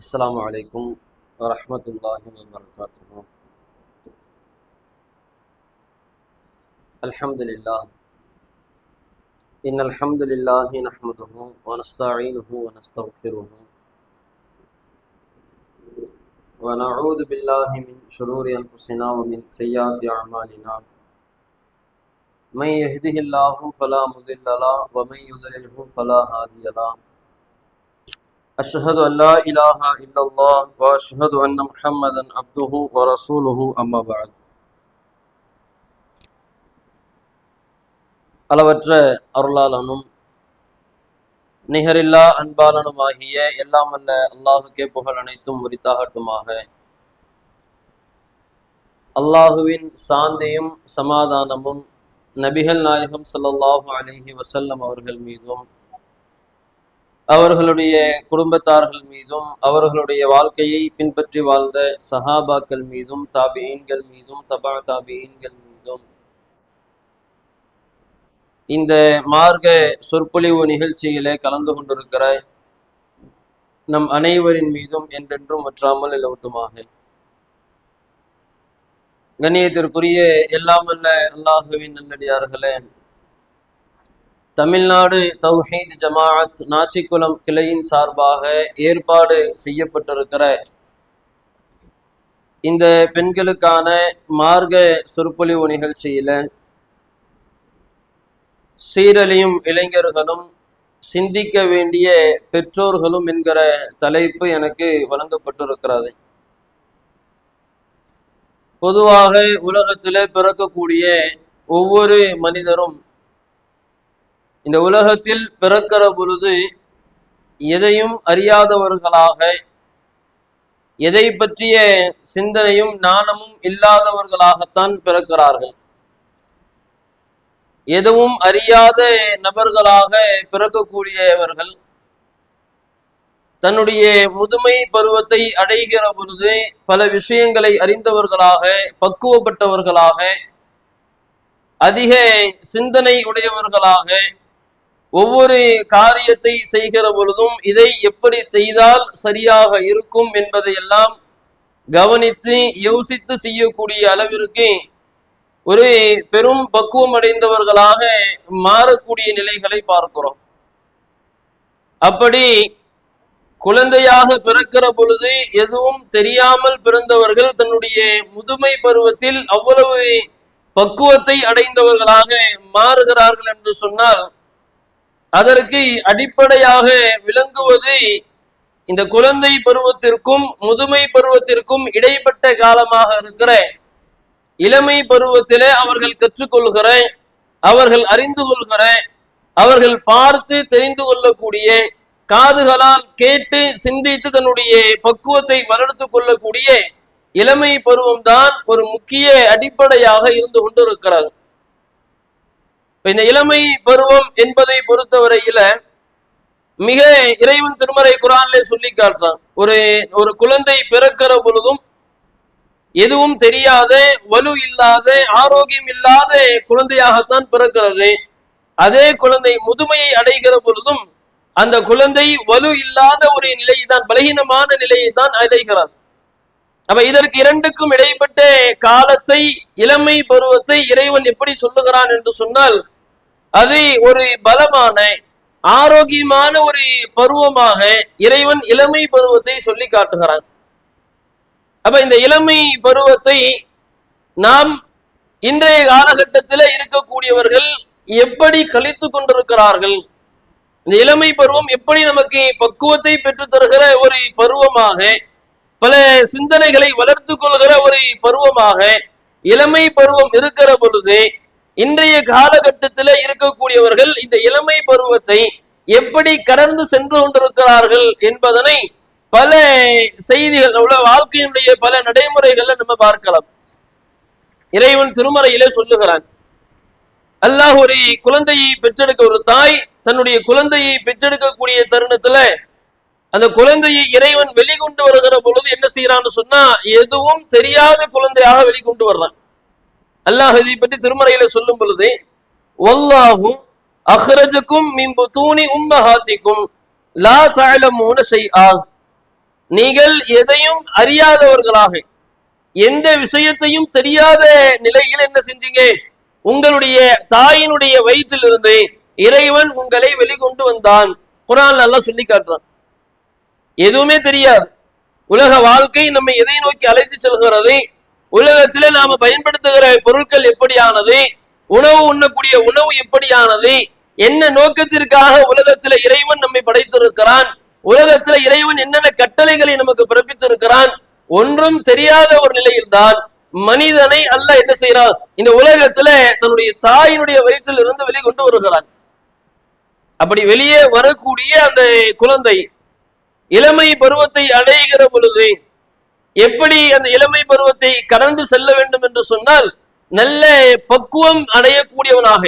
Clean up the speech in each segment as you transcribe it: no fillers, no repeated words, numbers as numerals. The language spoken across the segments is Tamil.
السلام عليكم ورحمة الله وبركاته. الحمد لله إن الحمد لله نحمده ونستعينه ونستغفره ونعوذ بالله من شرور أنفسنا ومن سيئات أعمالنا من يهده الله فلا مضل له ومن يضلله فلا هادي له أشهد أن لا إله إلا الله وأشهد أن محمدا عبده ورسوله أما بعد. அளவற்ற அருளாளனும் நிகரில்லா அன்பாளனுமாகிய எல்லாம் அல்ல அல்லாஹுக்கே புகழ் அனைத்தும் உரித்தாகட்டுமாக. அல்லாஹுவின் சாந்தியும் சமாதானமும் நபிகள் நாயகம் ஸல்லல்லாஹு அலைஹி வஸல்லம் அவர்கள் மீதும் அவர்களுடைய குடும்பத்தார்கள் மீதும் அவர்களுடைய வாழ்க்கையை பின்பற்றி வாழ்ந்த சஹாபாக்கள் மீதும் தாபிஈன்கள் மீதும் தபா தாபிஈன்கள் மீதும் இந்த மார்க்க சொற்பொழிவு நிகழ்ச்சியிலே கலந்து கொண்டிருக்கிற நம் அனைவரின் மீதும் என்றென்றும் வற்றாமல் நிலவட்டுமாக. கண்ணியத்திற்குரிய எல்லாம் அல்ல அல்லாஹுவின் நல்லடியார்களே, தமிழ்நாடு தௌஹீத் ஜமாஅத் நாச்சிக்குளம் கிளையின் சார்பாக ஏற்பாடு செய்யப்பட்டிருக்கிற இந்த பெண்களுக்கான மார்க்க சொற்பொழிவு நிகழ்ச்சியில சீரழியும் இளைஞர்களும் சிந்திக்க வேண்டிய பெற்றோர்களும் என்கிற தலைப்பு எனக்கு வழங்கப்பட்டிருக்கிறது. பொதுவாக உலகத்திலே பிறக்கக்கூடிய ஒவ்வொரு மனிதரும் இந்த உலகத்தில் பிறக்கிற பொழுது எதையும் அறியாதவர்களாக, எதை பற்றிய சிந்தனையும் ஞானமும் இல்லாதவர்களாகத்தான் பிறக்கிறார்கள். எதுவும் அறியாத நபர்களாக பிறக்கக்கூடியவர்கள் தன்னுடைய முதுமை பருவத்தை அடைகிற பொழுது பல விஷயங்களை அறிந்தவர்களாக, பக்குவப்பட்டவர்களாக, அதிக சிந்தனை உடையவர்களாக ஒவ்வொரு காரியத்தை செய்கிற பொழுதும் இதை எப்படி செய்தால் சரியாக இருக்கும் என்பதையெல்லாம் கவனித்து யோசித்து செய்யக்கூடிய அளவிற்கு ஒரு பெரும் பக்குவம் அடைந்தவர்களாக மாறக்கூடிய நிலைகளை பார்க்கிறோம். அப்படி குழந்தையாக பிறக்கிற பொழுது எதுவும் தெரியாமல் பிறந்தவர்கள் தன்னுடைய முதுமை பருவத்தில் அவ்வளவு பக்குவத்தை அடைந்தவர்களாக மாறுகிறார்கள் என்று சொன்னால் அதற்கு அடிப்படையாக விளங்குவது இந்த குழந்தை பருவத்திற்கும் முதுமை பருவத்திற்கும் இடைப்பட்ட காலமாக இருக்கிற இளமை பருவத்திலே அவர்கள் கற்றுக்கொள்கிற, அவர்கள் அறிந்து கொள்கிற, அவர்கள் பார்த்து தெரிந்து கொள்ளக்கூடிய, காதுகளால் கேட்டு சிந்தித்து தன்னுடைய பக்குவத்தை வளர்த்து கொள்ளக்கூடிய இளமை பருவம்தான் ஒரு முக்கிய அடிப்படையாக இருந்து கொண்டிருக்கிறது. இந்த இளமை பருவம் என்பதை பொறுத்தவரையில மிக இறைவன் திருமறை குர்ஆனிலே சொல்லி காட்டுறான். ஒரு குழந்தை பிறக்கிற பொழுதும் எதுவும் தெரியாத, வலு இல்லாத, ஆரோக்கியம் இல்லாத குழந்தையாகத்தான் பிறக்கிறது. அதே குழந்தை முதுமையை அடைகிற பொழுதும் அந்த குழந்தை வலு இல்லாத ஒரு நிலையை தான், பலகீனமான நிலையை தான் அடைகிறது. அப்ப இதற்கு இரண்டுக்கும் இடைப்பட்ட காலத்தை, இளமை பருவத்தை இறைவன் எப்படி சொல்லுகிறான் என்று சொன்னால் அது ஒரு பலமான ஆரோக்கியமான ஒரு பருவமாக இறைவன் இளமை பருவத்தை சொல்லி காட்டுகிறான். அப்ப இந்த இளமை பருவத்தை நாம் இன்றைய காலகட்டத்தில் இருக்கக்கூடியவர்கள் எப்படி கழித்து கொண்டிருக்கிறார்கள், இந்த இளமை பருவம் எப்படி நமக்கு பக்குவத்தை பெற்று தருகிற ஒரு பருவமாக, பல சிந்தனைகளை வளர்த்து கொள்கிற ஒரு பருவமாக இளமை பருவம் இருக்கிற பொழுது இன்றைய காலகட்டத்தில் இருக்கக்கூடியவர்கள் இந்த இளமை பருவத்தை எப்படி கடந்து சென்று கொண்டிருக்கிறார்கள் என்பதனை பல செய்திகள், வாழ்க்கையினுடைய பல நடைமுறைகள்ல நம்ம பார்க்கலாம். இறைவன் திருமறையிலே சொல்லுகிறான், அல்லாஹ் ஒரு குழந்தையை பெற்றெடுக்க, ஒரு தாய் தன்னுடைய குழந்தையை பெற்றெடுக்கக்கூடிய தருணத்துல அந்த குழந்தையை இறைவன் வெளிக்கொண்டு வருகிற பொழுது என்ன செய்யறான்னு சொன்னா எதுவும் தெரியாத குழந்தையாக வெளிக்கொண்டு வர்றான். அல்லாஹ் இதை பற்றி திருமறையில சொல்லும் பொழுது வல்லாஹு அஹ்ரஜக்கும் மின் புதூனி உம்மஹாத்திக்கும் லா தஅலமூன ஷைஆ, நீங்கள் எதையும் அறியாதவர்களாக, எந்த விஷயத்தையும் தெரியாத நிலையில் என்ன செஞ்சீங்க, உங்களுடைய தாயினுடைய வயிற்றிலிருந்து இறைவன் உங்களை வெளிக்கொண்டு வந்தான். குர்ஆன்ல அல்லாஹ் சொல்லி காட்டுறான். எதுவுமே தெரியாது, உலக வாழ்க்கை நம்மை எதை நோக்கி அழைத்து செல்கிறது, உலகத்திலே நாம பயன்படுத்துகிற பொருட்கள் எப்படியானது, உணவு உண்ணக்கூடிய உணவு எப்படியானது, என்ன நோக்கத்திற்காக உலகத்தில இறைவன் நம்மை படைத்திருக்கிறான், உலகத்தில இறைவன் என்னென்ன கட்டளைகளை நமக்கு பிறப்பித்திருக்கிறான், ஒன்றும் தெரியாத ஒரு நிலையில்தான் மனிதனை அல்லாஹ் என்ன செய்யறான், இந்த உலகத்துல தன்னுடைய தாயினுடைய வயிற்றில் இருந்து வெளிக்கொண்டு வருகிறான். அப்படி வெளியே வரக்கூடிய அந்த குழந்தை இளமை பருவத்தை அடைகிற பொழுது எப்படி அந்த இளமை பருவத்தை கடந்து செல்ல வேண்டும் என்று சொன்னால், நல்ல பக்குவம் அடையக்கூடியவனாக,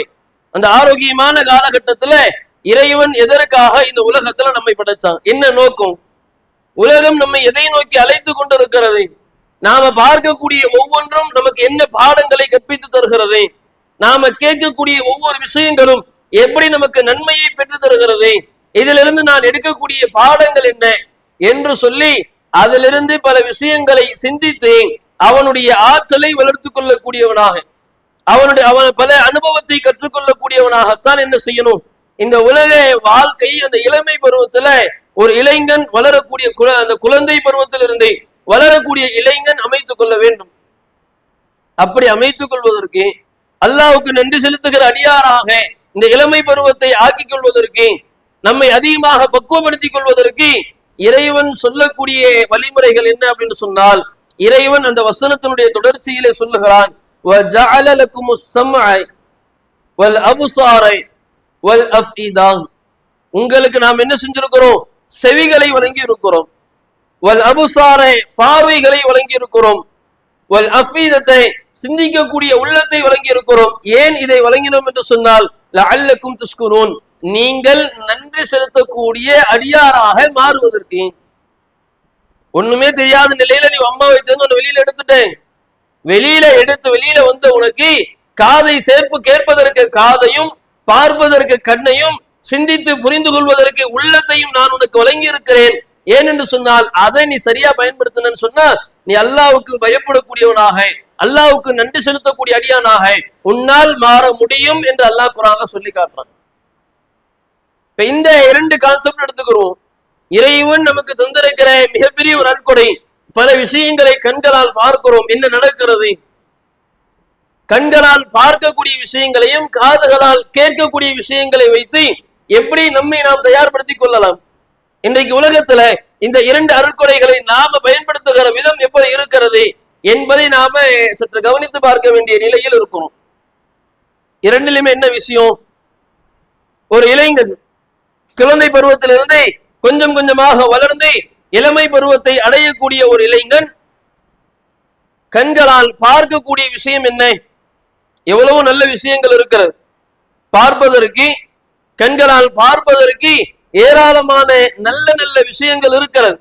அந்த ஆரோக்கியமான காலகட்டத்துல இறைவன் எதற்காக இந்த உலகத்துல நம்மை படைச்சான், என்ன நோக்கம், உலகம் நம்மை எதை நோக்கி அழைத்து கொண்டிருக்கிறது, நாம பார்க்கக்கூடிய ஒவ்வொன்றும் நமக்கு என்ன பாடங்களை கற்பித்து தருகிறது, நாம கேட்கக்கூடிய ஒவ்வொரு விஷயங்களும் எப்படி நமக்கு நன்மையை பெற்று தருகிறது, இதிலிருந்து நான் எடுக்கக்கூடிய பாடங்கள் என்ன என்று சொல்லி அதிலிருந்து பல விஷயங்களை சிந்தித்து அவனுடைய ஆற்றலை வளர்த்து கொள்ளக்கூடியவனாக, அவன் பல அனுபவத்தை கற்றுக்கொள்ளக்கூடியவனாகத்தான் என்ன செய்யணும், இந்த உலக வாழ்க்கை அந்த இளமை பருவத்துல ஒரு இளைஞன் வளரக்கூடிய அந்த குழந்தை பருவத்திலிருந்து வளரக்கூடிய இளைஞன் அமைத்துக் கொள்ள வேண்டும். அப்படி அமைத்துக் கொள்வதற்கு, அல்லாஹ்வுக்கு நன்றி செலுத்துகிற அடியாராக இந்த இளமை பருவத்தை ஆக்கிக் கொள்வதற்கு, நம்மை அதிகமாக பக்குவப்படுத்திக் கொள்வதற்கு இறைவன் சொல்லக்கூடிய வழிமுறைகள் என்ன அப்படின்னு சொன்னால், இறைவன் அந்த வசனத்தினுடைய தொடர்ச்சியிலே சொல்லுகிறான், وَجَعَلَ لَكُمُ السَّمْعَ وَالْأَبْصَارَ وَالْأَفْئِدَةَ, உங்களுக்கு நாம் என்ன செஞ்சிருக்கிறோம், செவிகளை வழங்கி இருக்கிறோம், வல் அபுசாரை பார்வைகளை வழங்கி இருக்கிறோம், வல் அஃபீதத்தை சிந்திக்கக்கூடிய உள்ளத்தை வழங்கி இருக்கிறோம். ஏன் இதை வழங்கினோம் என்று சொன்னால், லஅல்லக்கும் தஷ்குரூன், நீங்கள் நன்றி செலுத்தக்கூடிய அடியாராக மாறுவதற்கு. ஒண்ணுமே தெரியாத நிலையில நீ அம்மாவை தெரிந்து வெளியில எடுத்துட்டேன், வெளியில வந்த உனக்கு காதை சேர்ப்பு கேட்பதற்கு காதையும் பார்ப்பதற்கு கண்ணையும் சிந்தித்து புரிந்து கொள்வதற்கு உள்ளத்தையும் நான் உனக்கு வழங்கி இருக்கிறேன். ஏன் என்று சொன்னால், அதை நீ சரியா பயன்படுத்தினு சொன்னா நீ அல்லாஹ்வுக்கு பயப்படக்கூடியவனாக, அல்லாஹ்வுக்கு நன்றி செலுத்தக்கூடிய அடியானாக உன்னால் மாற முடியும் என்று அல்லாஹ் குர்ஆன்ல சொல்லி காட்டுறான். இப்ப இந்த இரண்டு கான்செப்ட் எடுத்துக்கிறோம். இறைவன் நமக்கு தந்திருக்கிற மிகப்பெரிய ஒரு அற்கொடை, பல விஷயங்களை கண்களால் பார்க்கிறோம், என்ன நடக்கிறது, கண்களால் பார்க்கக்கூடிய விஷயங்களையும் காதுகளால் கேட்கக்கூடிய விஷயங்களை வைத்து எப்படி நம்மை நாம் தயார்படுத்திக் கொள்ளலாம். இன்றைக்கு உலகத்துல இந்த இரண்டு அருட்கொடைகளை நாம பயன்படுத்துகிற விதம் எப்படி இருக்கிறது என்பதை நாம சற்று கவனித்து பார்க்க வேண்டிய நிலையில் இருக்கிறோம். இரண்டிலுமே என்ன விஷயம், ஒரு இளைஞன் குழந்தை பருவத்திலிருந்து கொஞ்சம் கொஞ்சமாக வளர்ந்து இளமை பருவத்தை அடையக்கூடிய ஒரு இளைஞன் கண்களால் பார்க்கக்கூடிய விஷயம் என்ன, எவ்வளவு நல்ல விஷயங்கள் இருக்கிறது பார்ப்பதற்கு, கண்களால் பார்ப்பதற்கு ஏராளமான நல்ல நல்ல விஷயங்கள் இருக்கிறது.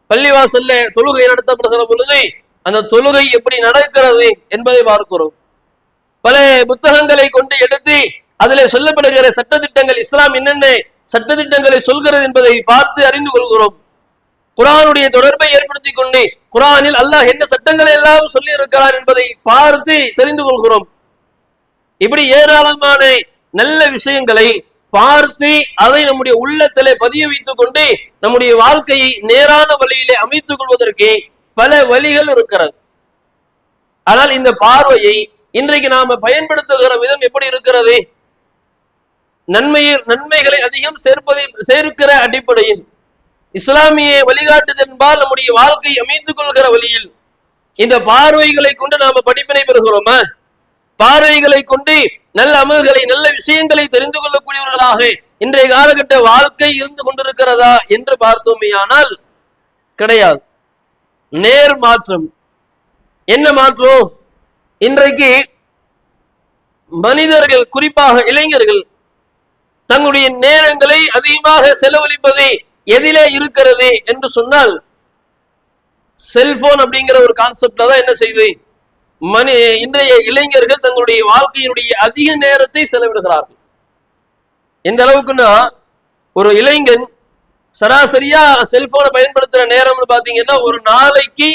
பள்ளிவாசல்ல தொழுகை நடத்தப்படுகிற பொழுது அந்த தொழுகை எப்படி நடக்கிறது என்பதை பார்க்கிறோம். பல புத்தகங்களை கொண்டு எடுத்து அதில் சொல்லப்படுகிற சட்டத்திட்டங்கள், இஸ்லாம் என்னென்ன சட்டத்திட்டங்களை சொல்கிறது என்பதை பார்த்து அறிந்து கொள்கிறோம். குர்ஆனுடைய தொடர்பை ஏற்படுத்தி கொண்டு குர்ஆனில் அல்லாஹ் என்ன சட்டங்களை எல்லாம் சொல்லி இருக்கிறார் என்பதை பார்த்து தெரிந்து கொள்கிறோம். இப்படி ஏராளமான நல்ல விஷயங்களை பார்த்து அதை நம்முடைய உள்ளத்திலே பதிய வைத்துக் கொண்டு நம்முடைய வாழ்க்கையை நேரான வழியிலே அமைத்துக் கொள்வதற்கு பல வழிகள் இருக்கிறது. ஆனால் இந்த பார்வையை இன்றைக்கு நாம பயன்படுத்துகிற விதம் எப்படி இருக்கிறது, நன்மைகளை அதிகம் சேர்க்கிற அடிப்படையில் இஸ்லாமிய வழிகாட்டுதன்பால் நம்முடைய வாழ்க்கை அமைத்துக் கொள்கிற வழியில் இந்த பார்வைகளை கொண்டு நாம படிப்பினை பெறுகிறோமா, பார்வைகளை கொண்டு நல்ல அமல்களை நல்ல விஷயங்களை தெரிந்து கொள்ளக்கூடியவர்களாக இன்றைய காலகட்ட வாழ்க்கை இருந்து கொண்டிருக்கிறதா என்று பார்த்தோமேயானால் கிடையாது. நேர் மாற்றம். என்ன மாற்றம், இன்றைக்கு மனிதர்கள் குறிப்பாக இளைஞர்கள் தங்களுடைய நேரங்களை அதிகமாக செலவழிப்பது எதிலே இருக்கிறது என்று சொன்னால், செல்போன் அப்படிங்கிற ஒரு கான்செப்ட்ல தான் என்ன செய்து இன்றைய இளைஞர்கள் தங்களுடைய வாழ்க்கையினுடைய அதிக நேரத்தை செலவிடுகிறார்கள். எந்த அளவுக்குன்னா, ஒரு இளைஞன் சராசரியா செல்போனை பயன்படுத்துற நேரம்னு பாத்தீங்கன்னா ஒரு நாளைக்கு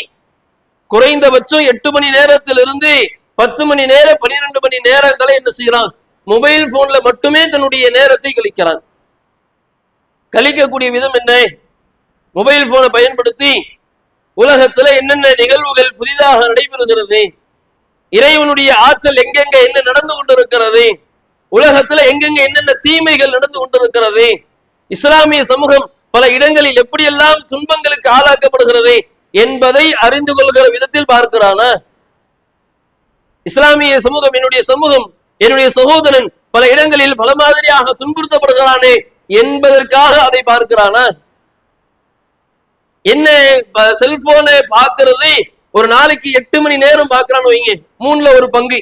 குறைந்தபட்சம் 8 மணி நேரத்திலிருந்து 10 மணி நேரம் 12 மணி நேரங்களை என்ன செய்யறான், மொபைல் போன்ல மட்டுமே தன்னுடைய நேரத்தை கழிக்கிறான். கழிக்கக்கூடிய விதம் என்ன? மொபைல் போனை பயன்படுத்தி உலகத்துல என்னென்ன நிகழ்வுகள் புதிதாக நடைபெறுகிறது, இறைவனுடைய ஆற்றல் எங்கெங்க என்ன நடந்து கொண்டிருக்கிறது, உலகத்துல எங்கெங்க என்னென்ன தீமைகள் நடந்து கொண்டிருக்கிறது, இஸ்லாமிய சமூகம் பல இடங்களில் எப்படியெல்லாம் துன்பங்களுக்கு ஆளாக்கப்படுகிறது என்பதை அறிந்து கொள்கிற விதத்தில் பார்க்கிறானா? இஸ்லாமிய சமூகம், என்னுடைய சமூகம், என்னுடைய சகோதரன் பல இடங்களில் பல மாதிரியாக துன்புறுத்தப்படுகிறானே என்பதற்காக அதை பார்க்கிறானா? என்ன செல்போனை பார்க்கிறது ஒரு நாளைக்கு 8 மணி நேரம் பார்க்கிறான்னு வைங்க, 3ல ஒரு பங்கு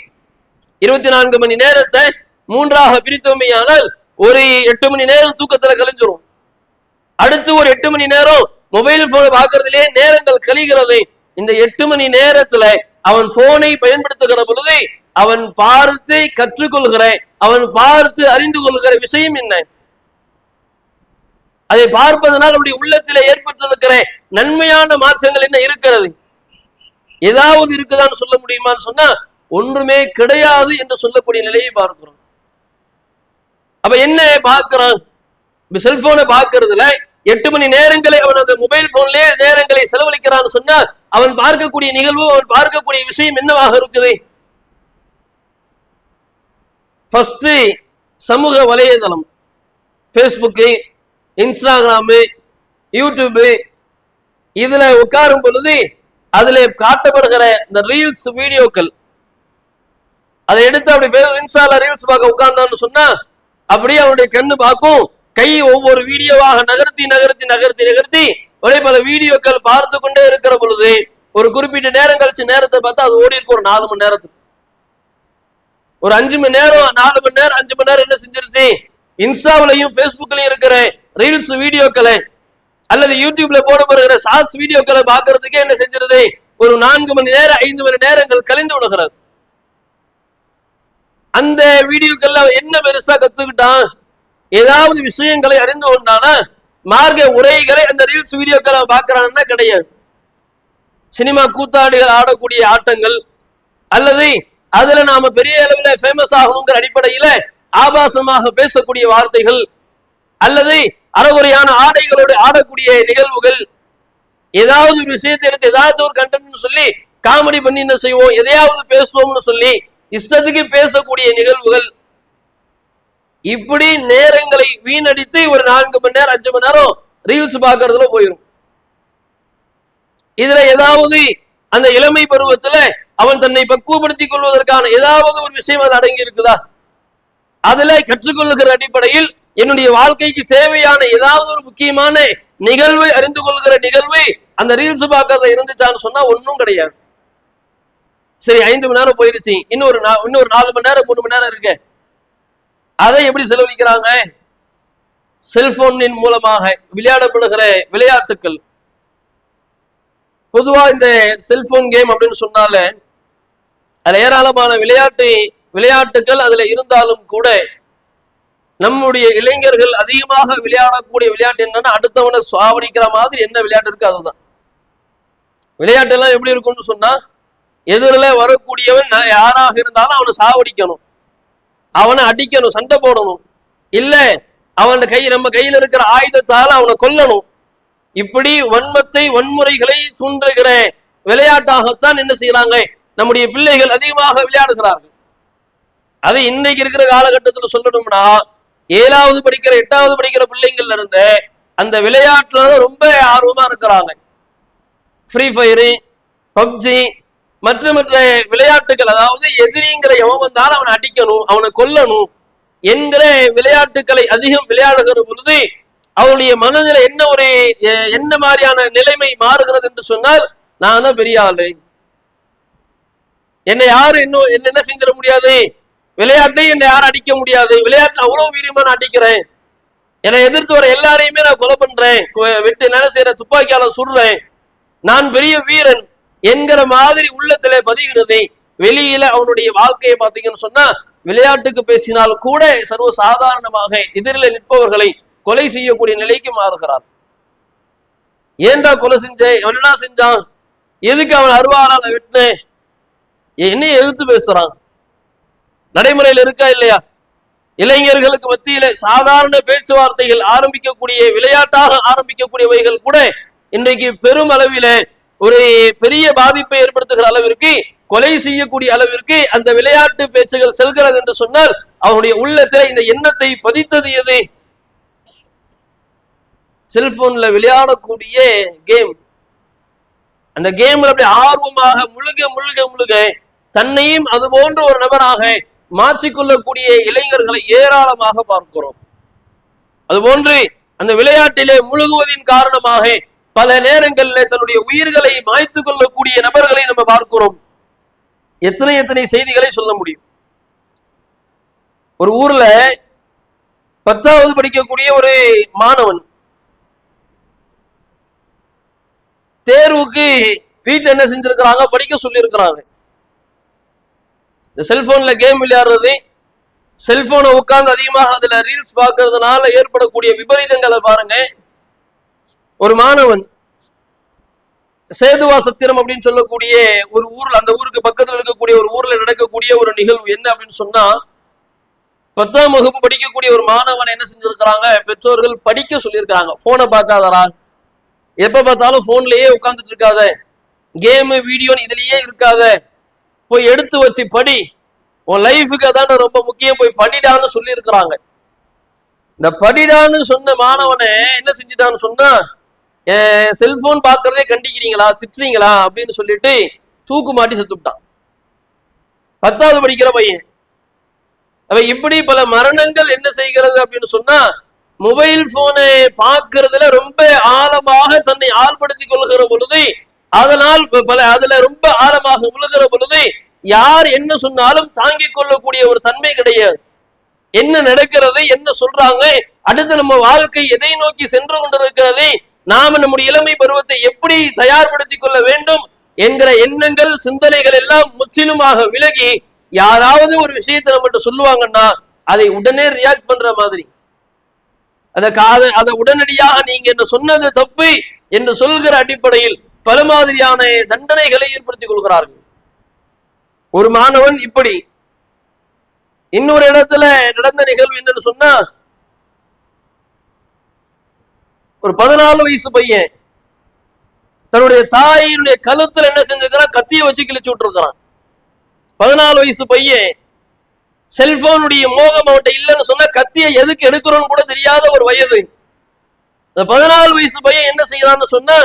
24 மணி நேரத்தை 3ஆக பிரித்தோமையானால் ஒரு 8 மணி நேரம் தூக்கத்துல கழிஞ்சிரும். அடுத்து ஒரு 8 மணி நேரம் மொபைல் போன் பார்க்கறதுலே நேரங்கள் கழிகிறது. இந்த 8 மணி நேரத்துல அவன் போனை பயன்படுத்துகிற பொழுது அவன் பார்த்து கற்றுக்கொள்கிற, அவன் பார்த்து அறிந்து கொள்கிற விஷயம் என்ன? அதை பார்ப்பதனால் அவருடைய உள்ளத்திலே ஏற்பட்டிருக்கிற நன்மையான மாற்றங்கள் என்ன இருக்கிறது? ஏதாவது இருக்குதான்னு சொல்ல முடியுமான்னு சொன்னா ஒன்றுமே கிடையாது என்று சொல்லக்கூடிய நிலையை பார்க்கிறோம். அப்ப என்ன பார்க்கிறான்? செல்போனை பார்க்கறதுல 8 மணி நேரங்களை அவன் அந்த மொபைல் போன்லயே நேரங்களை செலவழிக்கிறான்னு சொன்னா அவன் பார்க்கக்கூடிய நிகழ்வு, அவன் பார்க்கக்கூடிய விஷயம் என்னவாக இருக்குது? ஃபர்ஸ்ட் சமூக வலைதளம், பேஸ்புக்கு, இன்ஸ்டாகிராமு, யூடியூப், இதுல உட்காரும் பொழுது அதுல காட்டப்படுகிற இந்த ரீல்ஸ் வீடியோக்கள், அதை எடுத்து அப்படி இன்ஸ்டால ரீல்ஸ் பார்க்க உட்கார்ந்தான்னு சொன்னா அப்படியே அவனுடைய கண்ணு பார்க்கும், கை ஒவ்வொரு வீடியோவாக நகர்த்தி நகர்த்தி நகர்த்தி நகர்த்தி ஒரே பல வீடியோக்கள் பார்த்து கொண்டே இருக்கிற பொழுது ஒரு குறிப்பிட்ட நேரம் கழிச்சு நேரத்தை பார்த்தா அது ஓடி இருக்கு ஒரு 4 மணி நேரத்துக்கு. ஒரு 5 மணி நேரம் 4 மணி நேரம் 5 மணி நேரம் என்ன செஞ்சிருச்சு? இன்ஸ்டாவிலையும் பேஸ்புக்லயும் இருக்கிற ரீல்ஸ் வீடியோக்களை அல்லது யூடியூப்ல போடப்படுகிற ஷார்ட்ஸ் வீடியோக்களை பார்க்கறதுக்கே என்ன செஞ்சிருது? ஒரு 4 மணி நேரம் 5 மணி நேரங்கள் கழிந்து விடுகிறது. அந்த வீடியோக்கள்ல என்ன பெருசா கத்துக்கிட்டான்? ஏதாவது விஷயங்களை அறிந்து கொண்டானா? மார்க்க உரைகளை அந்த ரீல்ஸ் வீடியோக்களை பார்க்கிறான்னா கிடையாது. சினிமா கூத்தாடிகள் ஆடக்கூடிய ஆட்டங்கள் அல்லது அதுல நாம பெரிய அளவில் ஃபேமஸ் ஆகணுங்கிற அடிப்படையில ஆபாசமாக பேசக்கூடிய வார்த்தைகள் அல்லது அறகுறையான ஆடைகளோடு ஆடக்கூடிய நிகழ்வுகள், ஏதாவது ஒரு விஷயத்தை எடுத்து ஏதாச்சும் ஒரு கண்டென்ட் சொல்லி காமெடி பண்ணி என்ன செய்வோம், எதையாவது பேசுவோம்னு சொல்லி இஷ்டத்துக்கு பேசக்கூடிய நிகழ்வுகள், இப்படி நேரங்களை வீணடித்து ஒரு 4 மணி நேரம் 5 மணி நேரம் ரீல்ஸ் பார்க்கறதுல போயிடும். இதுல ஏதாவது அந்த இளமை பருவத்துல அவன் தன்னை பக்குவப்படுத்திக் கொள்வதற்கான ஏதாவது ஒரு விஷயம் அது அடங்கி இருக்குதா? அதுல கற்றுக்கொள்ளுகிற அடிப்படையில் என்னுடைய வாழ்க்கைக்கு தேவையான ஏதாவது ஒரு முக்கியமான நிகழ்வை அறிந்து கொள்கிற நிகழ்வு அந்த ரீல்ஸ் பார்க்கறதுல இருந்துச்சான்னு சொன்னா ஒன்னும் கிடையாது. சரி, 5 மணி நேரம் போயிருச்சு, இன்னொரு 4 மணி நேரம் 3 மணி நேரம் இருக்கு. அதை எப்படி செலவழிக்கிறாங்க? செல்போனின் மூலமாக விளையாடப்படுகிற விளையாட்டுக்கள். பொதுவா இந்த செல்போன் கேம் அப்படின்னு சொன்னால அதுல ஏராளமான விளையாட்டுகள் அதுல இருந்தாலும் கூட நம்முடைய இளைஞர்கள் அதிகமாக விளையாடக்கூடிய விளையாட்டு என்னன்னா அடுத்தவனை சாவடிக்கிற மாதிரி என்ன விளையாட்டு இருக்கு அதுதான். விளையாட்டு எல்லாம் எப்படி இருக்கும்னு சொன்னா எதிரில வரக்கூடியவன் யாராக இருந்தாலும் அவனை சாவடிக்கணும், அவனை அடிக்கணும், சண்டை போடணும், இல்ல அவன் நம்ம கையில இருக்கிற ஆயுதத்தால அவனை கொல்லணும். இப்படி வன்முறைகளை தூண்டுகிற விளையாட்டாகத்தான் என்ன செய்யறாங்க நம்முடைய பிள்ளைகள் அதிகமாக விளையாடுகிறார்கள். அது இன்னைக்கு இருக்கிற காலகட்டத்தில் சொல்லணும்னா 7வது படிக்கிற 8வது படிக்கிற பிள்ளைங்கள்ல இருந்து அந்த விளையாட்டுல ரொம்ப ஆர்வமா இருக்கிறாங்க. ஃப்ரீ ஃபயரு, பப்ஜி மற்ற விளையாட்டுகள், அதாவது எதிரிங்கிற எவன் வந்தாலும் அவனை அடிக்கணும், அவனை கொல்லணும் என்கிற விளையாட்டுகளை அதிகம் விளையாடுகிற பொழுது அவருடைய மனதில் என்ன மாதிரியான நிலைமை மாறுகிறது என்று சொன்னால், நான் தான் பெரிய ஆளு, என்னை யாரு என்ன செஞ்சிட முடியாது, விளையாட்டை என்னை யாரும் அடிக்க முடியாது, விளையாட்டுல அவ்வளவு வீரியமா நான் அடிக்கிறேன், என்னை எதிர்த்து வர எல்லாரையுமே நான் கொலை பண்றேன், விட்டு என்ன செய்யற துப்பாக்கியால சுடுறேன், நான் பெரிய வீரன் என்கிற மாதிரி உள்ளத்திலே பதிகிறது. வெளியில அவனுடைய வாழ்க்கையை பார்த்தீங்கன்னு சொன்னா விளையாட்டுக்கு பேசினால் கூட சர்வ சாதாரணமாக எதிரில் நிற்பவர்களை கொலை செய்யக்கூடிய நிலைக்கு மாறுகிறார். ஏன்டா கொலை செஞ்சேன், என்ன செஞ்சான், எதுக்கு அவன் அருவாளால வெட்டினேன், என்னைய எதிர்த்து பேசுறான். நடைமுறையில் இருக்கா இல்லையா? இளைஞர்களுக்கு மத்தியில சாதாரண பேச்சுவார்த்தைகள் ஆரம்பிக்கக்கூடிய, விளையாட்டாக ஆரம்பிக்கக்கூடியவைகள் கூட இன்றைக்கு பெரும் அளவில ஒரு பெரிய பாதிப்பை ஏற்படுத்துகிற அளவிற்கு, கொலை செய்யக்கூடிய அளவிற்கு அந்த விளையாட்டு பேச்சுகள் செல்கிறது என்று சொன்னால் அவனுடைய உள்ளத்தில் இந்த எண்ணத்தை பதித்தது எது? செல்போன்ல விளையாடக்கூடிய கேம். அந்த கேம்ல அப்படி ஆர்வமாக முழுக முழுக முழுக தன்னையும் அது போன்ற ஒரு நபராக மாற்றிக்கொள்ளக்கூடிய இளைஞர்களை ஏராளமாக பார்க்கிறோம். அதுபோன்று அந்த விளையாட்டிலே முழுகுவதின் காரணமாக பல நேரங்களில் தன்னுடைய உயிர்களை மாய்த்து கொள்ளக்கூடிய நபர்களை நம்ம பார்க்கிறோம். எத்தனை எத்தனை செய்திகளை சொல்ல முடியும். ஒரு ஊர்ல 10வது படிக்கக்கூடிய ஒரு மாணவன் தேர்வுக்கு வீட்டுல என்ன செஞ்சிருக்கிறாங்க, படிக்க சொல்லி இருக்கிறாங்க. இந்த செல்போன்ல கேம் விளையாடுறது, செல்போனை உட்கார்ந்து அதிகமாக அதுல ரீல்ஸ் பார்க்கறதுனால ஏற்படக்கூடிய விபரீதங்களை பாருங்க. ஒரு மாணவன் சேதுவா சத்திரம் அப்படின்னு சொல்லக்கூடிய ஒரு ஊர்ல, அந்த ஊருக்கு பக்கத்துல இருக்கக்கூடிய ஒரு ஊர்ல நடக்கக்கூடிய ஒரு நிகழ்வு என்ன அப்படின்னு சொன்னா, 10ஆம் வகுப்பு படிக்கக்கூடிய ஒரு மாணவன் என்ன செஞ்சிருக்கிறாங்க, பெற்றோர்கள் படிக்க சொல்லியிருக்காங்க. போனை பார்க்காதரா, எப்ப பார்த்தாலும் போன்லயே உட்கார்ந்துட்டு இருக்காத, கேமு வீடியோன்னு இதுலயே இருக்காத, போய் எடுத்து வச்சு படி, உன் லைஃபுக்கு அதான் ரொம்ப முக்கியம், போய் படிடான்னு சொல்லி இருக்கிறாங்க. இந்த படிடான்னு சொன்ன மாணவனை என்ன செஞ்சுட்டான்னு சொன்னா, செல்போன் பார்க்கறதே கண்டிக்கிறீங்களா, திட்டுறீங்களா அப்படின்னு சொல்லிட்டு தூக்கு மாட்டி செத்துட்டான். 10வது படிக்கிற பையன். அவ இப்படி பல மரணங்கள் என்ன செய்கிறது அப்படின்னு சொன்னா, மொபைல் போனை பார்க்கறதுல ரொம்ப ஆழமாக தன்னை ஆள்படுத்திக் கொள்கிற பொழுது, அதனால் அதுல ரொம்ப ஆழமாக முழுகிற பொழுது யார் என்ன சொன்னாலும் தாங்கிக் கொள்ளக்கூடிய ஒரு தன்மை கிடையாது. என்ன நடக்கிறது, என்ன சொல்றாங்க, அடுத்து நம்ம வாழ்க்கை எதை நோக்கி சென்று கொண்டிருக்கிறது, நாம நம்முடைய இளமை பருவத்தை எப்படி தயார்படுத்திக் கொள்ள வேண்டும் என்கிற எண்ணங்கள், சிந்தனைகள் எல்லாம் முற்றிலுமாக விலகி, யாராவது ஒரு விஷயத்தை நம்மகிட்ட சொல்லுவாங்கன்னா அதை உடனே ரியாக்ட் பண்ற மாதிரி, அதை உடனடியாக நீங்க என்ன சொன்னது தப்பு என்று சொல்கிற அடிப்படையில் பல மாதிரியான தண்டனைகளை ஏற்படுத்திக் கொள்கிறார்கள். ஒரு மாணவன் இப்படி. இன்னொரு இடத்துல நடந்த நிகழ்வு என்னன்னு சொன்னா, ஒரு 14 வயசு பையன் தன்னுடைய தாயினுடைய கழுத்துல என்ன செஞ்சிருக்கிறான், கத்தியை வச்சு கிழிச்சு விட்டுருக்கிறான். 14 வயசு பையன். செல்போனுடைய மோகம் அவன்கிட்ட இல்லைன்னு சொன்னா கத்தியை எதுக்கு எடுக்கிறோன்னு கூட தெரியாத ஒரு வயது. இந்த 14 வயசு பையன் என்ன செய்யறான்னு சொன்னா,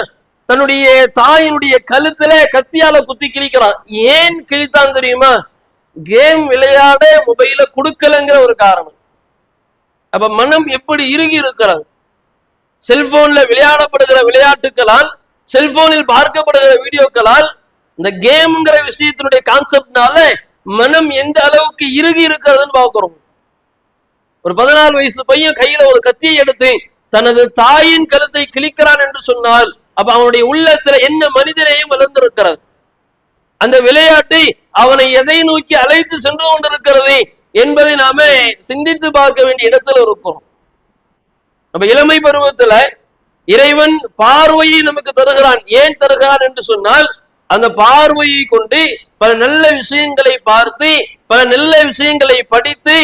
தன்னுடைய தாயினுடைய கழுத்துல கத்தியால குத்தி கிழிக்கிறான். ஏன் கிழித்தான் தெரியுமா? கேம் விளையாட மொபைல கொடுக்கலங்கிற ஒரு காரணம். அப்ப மனம் எப்படி இறுகி இருக்கிறது. செல்போன்ல விளையாடப்படுகிற விளையாட்டுகளால், செல்போனில் பார்க்கப்படுகிற வீடியோக்களால், இந்த கேம்ங்கிற விஷயத்தினுடைய கான்செப்ட்னால மனம் எந்த அளவுக்கு இறுகி இருக்கிறதுன்னு பார்க்கிறோம். ஒரு 14 வயசு பையன் கையில ஒரு கத்தியை எடுத்து தனது தாயின் கழுத்தை கிழிக்கிறான் என்று சொன்னால், அப்ப அவனுடைய உள்ளத்துல என்ன மனிதனையும் வளர்ந்திருக்கிறது. அந்த விளையாட்டு அவனை எதை நோக்கி அழைத்து சென்று கொண்டிருக்கிறது என்பதை நாம சிந்தித்து பார்க்க வேண்டிய இடத்துல இருக்கிறோம். அப்ப இளமை பருவத்துல இறைவன் பார்வையை நமக்கு தருகிறான். ஏன் தருகிறான் என்று சொன்னால், அந்த பார்வையை கொண்டு பல நல்ல விஷயங்களை பார்த்து, பல நல்ல விஷயங்களை படித்து,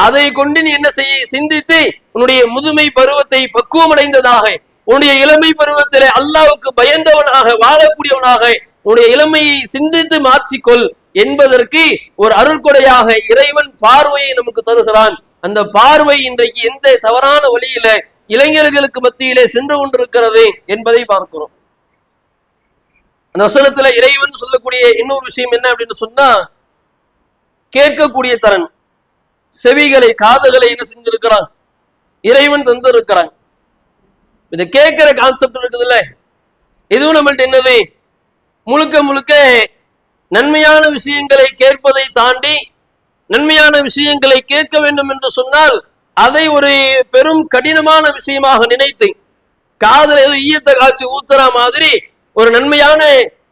அதை கொண்டு நீ என்ன செய்ய, சிந்தித்து உன்னுடைய முதுமை பருவத்தை பக்குவம் அடைந்ததாக, உன்னுடைய இளமை பருவத்திலே அல்லாஹ்வுக்கு பயந்தவனாக வாழக்கூடியவனாக உன்னுடைய இளமையை சிந்தித்து மாற்றிக்கொள் என்பதற்கு ஒரு அருள்கொடையாக இறைவன் பார்வையை நமக்கு தருகிறான். அந்த பார்வை இன்றைக்கு எந்த தவறான வழியில இளைஞர்களுக்கு மத்தியிலே சென்று கொண்டிருக்கிறது என்பதை பார்க்கிறோம். அந்த வசனத்துல இறைவன் சொல்லக்கூடிய இன்னொரு விஷயம் என்ன அப்படின்னு சொன்னா, கேட்கக்கூடிய திறன், செவிகளை, காதுகளை என்ன செஞ்சிருக்கிறான், இறைவன் தந்திருக்கிறான். இதை கேட்கிற கான்செப்ட் இருக்குதுல்ல, இதுவும் நம்மள்ட்ட என்னது, முழுக்க முழுக்க நன்மையான விஷயங்களை கேட்பதை தாண்டி, நன்மையான விஷயங்களை கேட்க வேண்டும் என்று சொன்னால் அதை ஒரு பெரும் கடினமான விஷயமாக நினைத்து, காதல ஏதோ ஈயத்தை காய்ச்சி ஊத்துற மாதிரி ஒரு நன்மையான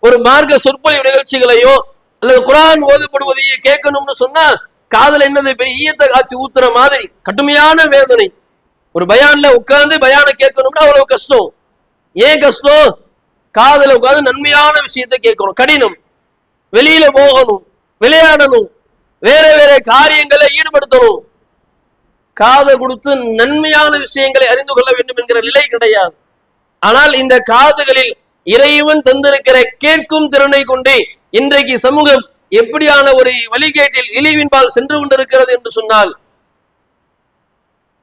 ஒரு மார்க்க சொற்பொழிவு நிகழ்ச்சிகளையோ அல்லது குர்ஆன் ஓதப்படுவதையே கேட்கணும்னு சொன்னா காதல என்னது, பெரிய ஈயத்தை காய்ச்சி ஊத்துற மாதிரி கடுமையான வேதனை. ஒரு பயான்ல உட்கார்ந்து பயான கேட்கணும்னா அவ்வளவு கஷ்டம். ஏன் கஷ்டம்? காதுல உட்கார்ந்து நன்மையான விஷயத்தை கேட்கணும், கடினம். வெளியில போகணும், விளையாடணும், வேற வேற காரியங்களை ஈடுபடுத்தணும். காதை கொடுத்து நன்மையான விஷயங்களை அறிந்து கொள்ள வேண்டும் என்கிற நிலை கிடையாது. ஆனால் இந்த காதுகளில் இறைவன் தந்திருக்கிற கேட்கும் திறனை கொண்டு இன்றைக்கு சமூகம் எப்படியான ஒரு வழிகேட்டில் இழிவின்பால் சென்று கொண்டிருக்கிறது என்று சொன்னால்,